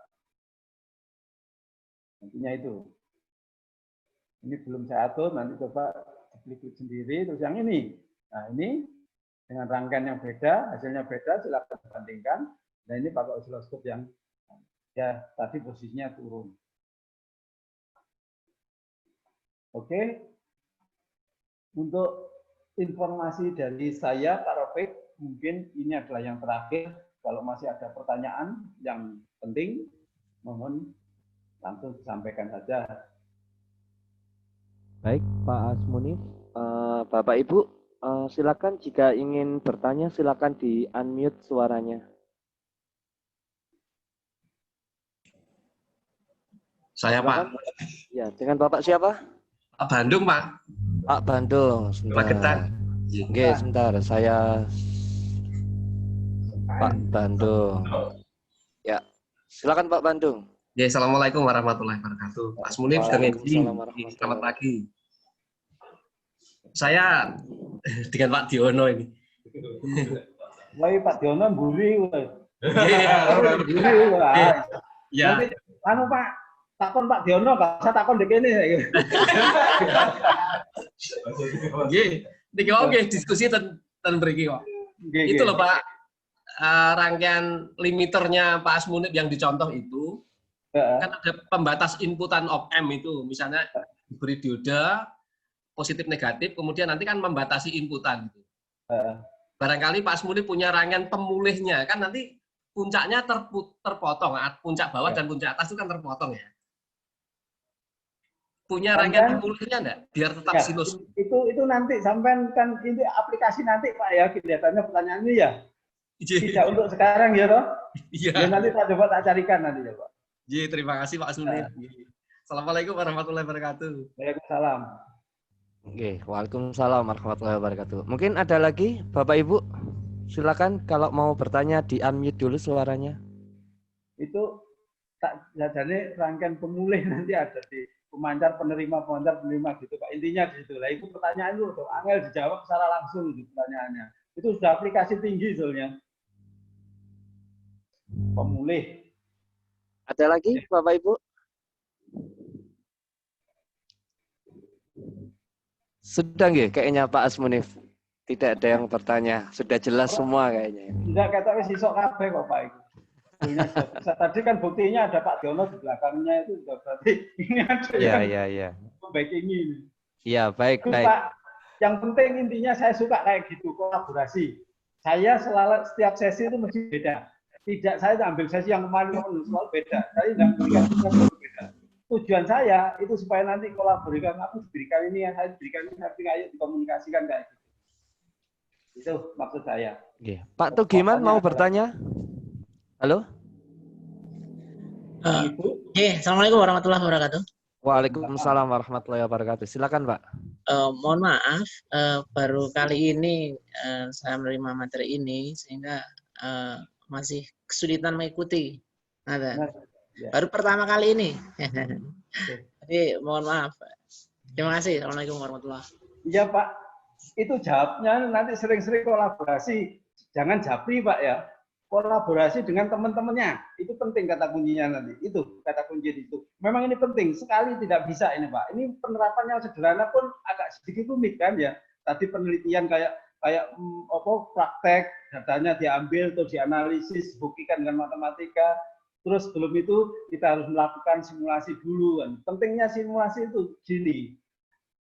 Nantinya itu. Ini belum saya atur, nanti coba diklik sendiri. Terus yang ini. Nah, ini dengan rangkaian yang beda, hasilnya beda, silakan bandingkan. Nah, ini pakai osiloskop yang ya tadi posisinya turun. Oke. Untuk informasi dari saya, Pak Rafiq, mungkin ini adalah yang terakhir. Kalau masih ada pertanyaan yang penting, mohon langsung disampaikan saja. Baik, Pak Asmunif. Bapak Ibu, silakan jika ingin bertanya, silakan di-unmute suaranya. Saya, Pak. Ya, dengan Bapak siapa? Pak Bandung, Pak. Pak Bandung, sebentar. Oke, sebentar. Saya Pak Bandung. Ya, silakan Pak Bandung. Ya, assalamualaikum warahmatullahi wabarakatuh. Pak Asmunif, selamat pagi. Saya dengan Pak Diono ini. Wah, Pak Diono mburi. Ya. Nanti, Pak, takon Pak Diono, Pak. Saya takon dek ini. Oke, diskusi tentang beriki, Pak. Itu loh, Pak. Rangkaian limiternya Pak Asmunif yang dicontoh itu, kan ada pembatas inputan op-amp itu. Misalnya diberi dioda, positif negatif, kemudian nanti kan membatasi inputan. Barangkali Pak Asmunif punya rangkaian pemulihnya, kan nanti puncaknya terpotong, puncak bawah dan puncak atas itu kan terpotong ya. Punya rangkaian pemulihnya enggak? Biar tetap ya, sinus. Itu nanti sampai kan ini aplikasi nanti Pak ya, kelihatannya pertanyaannya ya. Tidak untuk sekarang ya toh. Iya. Ya, nanti coba tak carikan nanti ya Pak. Iya, terima kasih Pak Asmunif. Assalamualaikum warahmatullahi wabarakatuh. Waalaikumsalam. Oke, waalaikumsalam warahmatullahi wabarakatuh. Mungkin ada lagi, Bapak Ibu, silakan kalau mau bertanya di unmute dulu suaranya. Itu tak jadi rangkaian pemulih nanti ada di pemancar penerima gitu Pak. Intinya di situ. Lah itu pertanyaan itu tuh angel dijawab secara langsung itu pertanyaannya. Itu sudah aplikasi tinggi soalnya. Pemulih. Ada lagi, Bapak Ibu? Sudah nggih kayaknya Pak Asmunif. Tidak ada yang bertanya. Sudah jelas semua kayaknya. Enggak kata wis iso kabeh kok Pak itu. Tadi kan buktinya ada Pak Diono di belakangnya itu sudah berarti ini ada ya. Baik ini. Iya, baik. Pak, yang penting intinya saya suka kayak gitu, kolaborasi. Saya setiap sesi itu mesti beda. Tidak saya ambil sesi yang kemarin soal beda. Saya ambil sesi beda. Tujuan saya itu supaya nanti kolaborasikan aku diberikan ini, saya diberikan ini, tapi ayo dikomunikasikan kayak gitu. Itu maksud saya. Oke. Pak Tugiman mau bertanya? Halo? Assalamualaikum warahmatullahi wabarakatuh. Waalaikumsalam warahmatullahi wabarakatuh. Silakan Pak. Mohon maaf, baru kali ini saya menerima materi ini sehingga masih kesulitan mengikuti. Baru pertama kali ini. Jadi mohon maaf. Terima kasih. Assalamualaikum warahmatullahi wabarakatuh. Iya Pak, itu jawabnya nanti sering-sering kolaborasi. Jangan japri Pak ya. Kolaborasi dengan teman-temannya. Itu penting kata kuncinya nanti. Itu kata kunci itu. Memang ini penting. Sekali tidak bisa ini Pak. Ini penerapan yang sederhana pun agak sedikit rumit kan ya. Tadi penelitian kayak praktek, datanya diambil atau dianalisis, buktikan dengan matematika. Terus sebelum itu kita harus melakukan simulasi dulu kan. Pentingnya simulasi itu gini.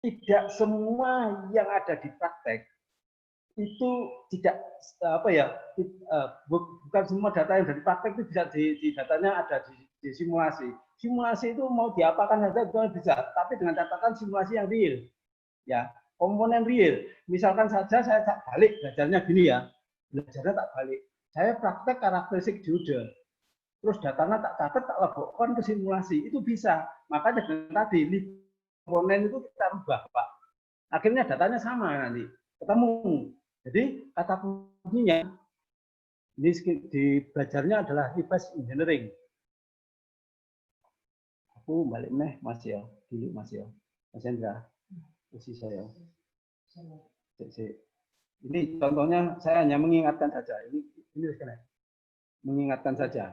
tidak semua yang ada di praktek itu tidak bukan semua data yang dari praktek itu bisa di datanya ada di simulasi. Simulasi itu mau diapakan saja itu bisa, tapi dengan catatan simulasi yang real, ya komponen real. Misalkan saja saya tak balik belajarnya gini ya, belajarnya tak balik. Saya praktek karakteristik diode, terus datanya tak catat, tak lebokkan ke simulasi, itu bisa. Makanya dengan tadi komponen itu kita rubah, Pak. Akhirnya datanya sama nanti, ketemu. Jadi kata kuncinya ini di belajarnya adalah reverse engineering. Aku balik Mas ya, dulu Mas ya, Mas Hendra, posisi saya. Ini contohnya saya hanya mengingatkan saja. Ini sekarang mengingatkan saja,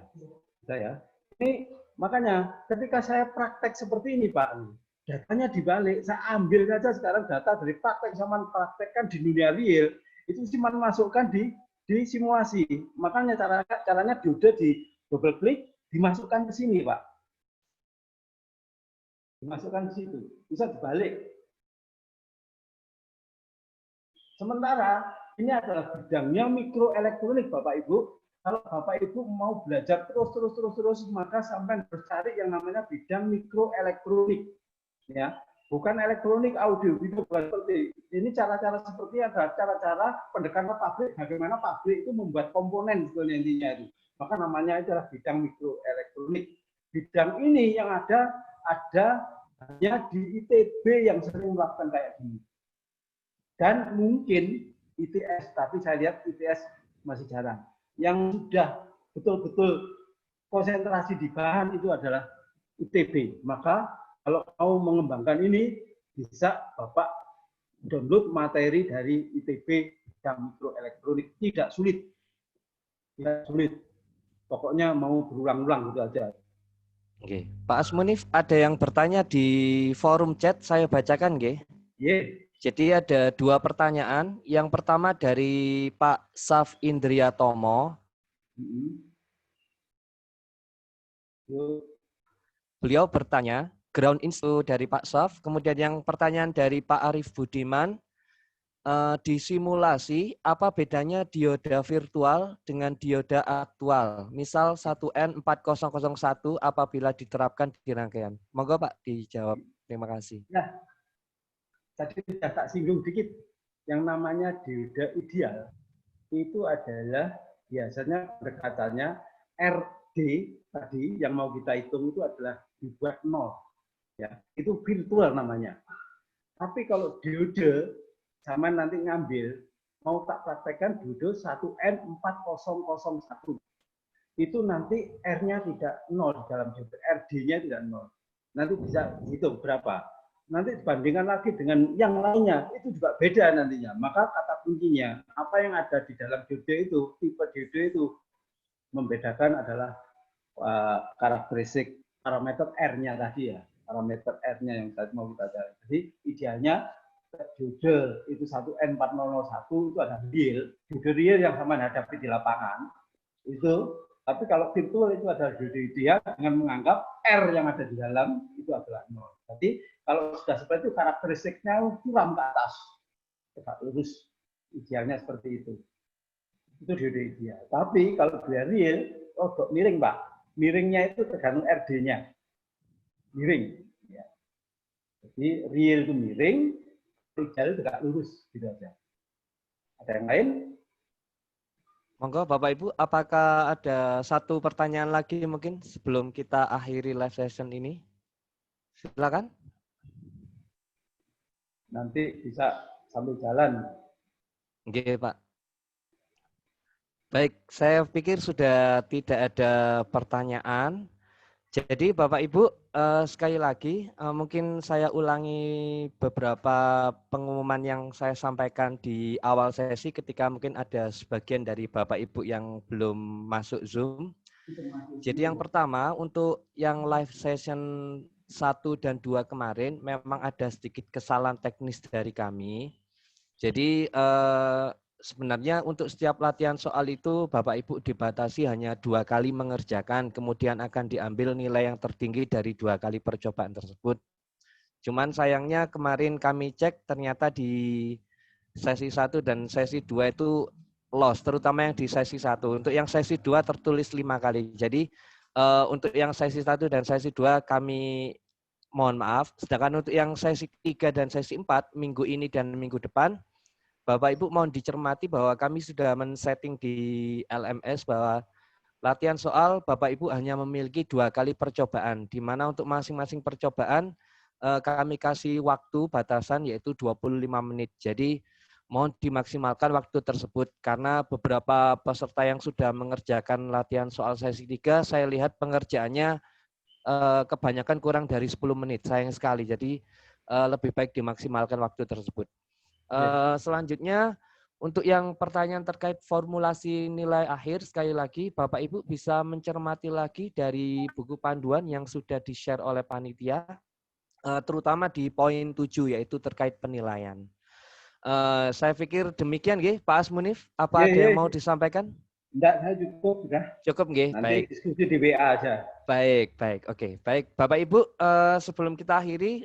saya. Ini makanya ketika saya praktek seperti ini Pak, datanya dibalik, saya ambil saja sekarang data dari praktek sama praktekkan di dunia real. Itu cuma masukkan di simulasi. Makanya caranya diode di double klik dimasukkan ke sini, Pak. Dimasukkan ke situ. Bisa dibalik. Sementara ini adalah bidangnya mikroelektronik, Bapak Ibu. Kalau Bapak Ibu mau belajar terus, maka sampai bercari yang namanya bidang mikroelektronik. Ya. Bukan elektronik, audio, video, bukan seperti ini. Cara-cara seperti adalah cara-cara pendekatan pabrik, bagaimana pabrik itu membuat komponen sebetulnya intinya itu. Maka namanya itu adalah bidang mikroelektronik. Bidang ini yang ada hanya di ITB yang sering melakukan kayak gini. Dan mungkin ITS, tapi saya lihat ITS masih jarang. Yang sudah betul-betul konsentrasi di bahan itu adalah ITB. Maka kalau mau mengembangkan ini, bisa Bapak download materi dari ITB dan mikroelektronik. Tidak sulit. Tidak sulit. Pokoknya mau berulang-ulang gitu aja. Oke. Pak Asmunif, ada yang bertanya di forum chat, saya bacakan, nggih. Jadi ada 2 pertanyaan. Yang pertama dari Pak Saf Indriatomo. Beliau bertanya, ground info dari Pak Saf, kemudian yang pertanyaan dari Pak Arif Budiman, di simulasi apa bedanya dioda virtual dengan dioda aktual? Misal 1N4001 apabila diterapkan di rangkaian. Monggo Pak dijawab. Terima kasih. Nah, tadi sudah tak singgung dikit. Yang namanya dioda ideal itu adalah biasanya pendekatannya RD tadi yang mau kita hitung itu adalah dibuat 0. Ya, itu virtual namanya. Tapi kalau diode, sama nanti ngambil, mau tak praktekkan diode 1N4001. Itu nanti R-nya tidak 0 di dalam diode, RD-nya tidak 0. Nanti bisa hitung berapa. Nanti dibandingkan lagi dengan yang lainnya, itu juga beda nantinya. Maka kata kuncinya, apa yang ada di dalam diode itu, tipe diode itu, membedakan adalah karakteristik parameter R-nya tadi ya. Parameter R-nya yang tadi mau kita cari. Jadi idealnya diode itu 1N4001 itu ada real, diode real yang sama hadapi di lapangan itu. Tapi kalau virtual itu ada diode ideal dengan menganggap R yang ada di dalam itu adalah 0. Jadi kalau sudah seperti itu karakteristiknya kurang ke atas, tegak lurus, idealnya seperti itu. Itu diode ideal. Tapi kalau dia real, kok miring Pak. Miringnya itu tergantung RD-nya. Miring. Ya. Jadi real itu miring, ideal itu tegak lurus, gitu aja. Ada yang lain? Monggo Bapak Ibu, apakah ada 1 pertanyaan lagi mungkin sebelum kita akhiri live session ini? Silakan. Nanti bisa sambil jalan. Oke, Pak. Baik, saya pikir sudah tidak ada pertanyaan. Jadi Bapak Ibu, sekali lagi mungkin saya ulangi beberapa pengumuman yang saya sampaikan di awal sesi ketika mungkin ada sebagian dari Bapak Ibu yang belum masuk Zoom. Jadi yang pertama untuk yang live session 1 dan 2 kemarin memang ada sedikit kesalahan teknis dari kami. Jadi sebenarnya untuk setiap latihan soal itu Bapak Ibu dibatasi hanya 2 kali mengerjakan, kemudian akan diambil nilai yang tertinggi dari 2 kali percobaan tersebut. Cuman sayangnya kemarin kami cek ternyata di sesi 1 dan sesi 2 itu lost, terutama yang di sesi 1. Untuk yang sesi 2 tertulis 5 kali. Jadi untuk yang sesi 1 dan sesi 2 kami mohon maaf. Sedangkan untuk yang sesi 3 dan sesi 4 minggu ini dan minggu depan, Bapak Ibu mohon dicermati bahwa kami sudah men-setting di LMS bahwa latihan soal Bapak Ibu hanya memiliki 2 kali percobaan, di mana untuk masing-masing percobaan kami kasih waktu batasan yaitu 25 menit. Jadi mohon dimaksimalkan waktu tersebut karena beberapa peserta yang sudah mengerjakan latihan soal sesi 3, saya lihat pengerjaannya kebanyakan kurang dari 10 menit, sayang sekali. Jadi lebih baik dimaksimalkan waktu tersebut. Selanjutnya, untuk yang pertanyaan terkait formulasi nilai akhir, sekali lagi Bapak Ibu bisa mencermati lagi dari buku panduan yang sudah di-share oleh panitia, terutama di poin 7 yaitu terkait penilaian. Saya pikir demikian, nggih, Pak Asmunif. Apa ada yang mau disampaikan? Enggak, saya cukup sudah. Cukup, nggih. Nanti baik. Diskusi di WA aja. Baik. Oke, baik. Bapak Ibu, sebelum kita akhiri,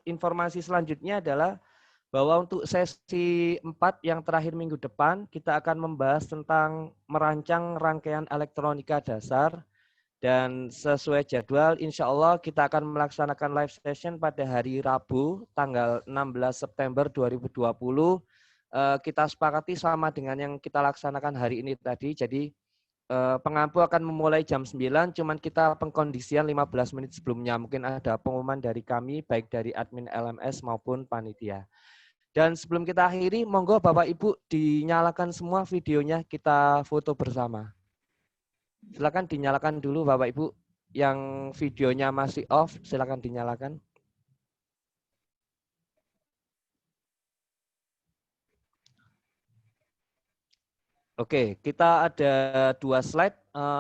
informasi selanjutnya adalah bahwa untuk sesi 4 yang terakhir minggu depan, kita akan membahas tentang merancang rangkaian elektronika dasar. Dan sesuai jadwal, insya Allah kita akan melaksanakan live session pada hari Rabu, tanggal 16 September 2020. Kita sepakati sama dengan yang kita laksanakan hari ini tadi. Jadi pengampu akan memulai jam 9, cuman kita pengkondisian 15 menit sebelumnya. Mungkin ada pengumuman dari kami, baik dari admin LMS maupun panitia. Dan sebelum kita akhiri, monggo Bapak Ibu dinyalakan semua videonya, kita foto bersama. Silakan dinyalakan dulu Bapak Ibu. Yang videonya masih off, silakan dinyalakan. Oke, kita ada 2 slide.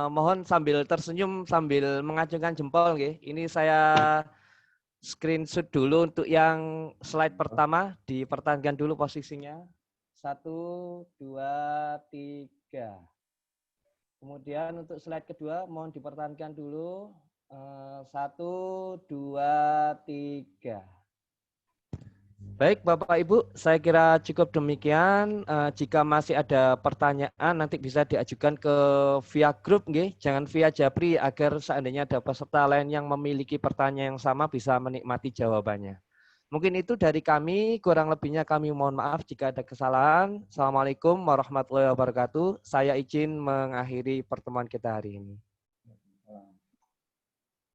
Mohon sambil tersenyum, sambil mengacungkan jempol. Ini saya screenshot dulu untuk yang slide pertama, dipertahankan dulu posisinya. 1, 2, 3. Kemudian untuk slide kedua, mohon dipertahankan dulu. 1, 2, 3. Baik Bapak Ibu, saya kira cukup demikian. Jika masih ada pertanyaan, nanti bisa diajukan ke via grup, jangan via Japri, agar seandainya ada peserta lain yang memiliki pertanyaan yang sama bisa menikmati jawabannya. Mungkin itu dari kami, kurang lebihnya kami mohon maaf jika ada kesalahan. Assalamualaikum warahmatullahi wabarakatuh. Saya izin mengakhiri pertemuan kita hari ini.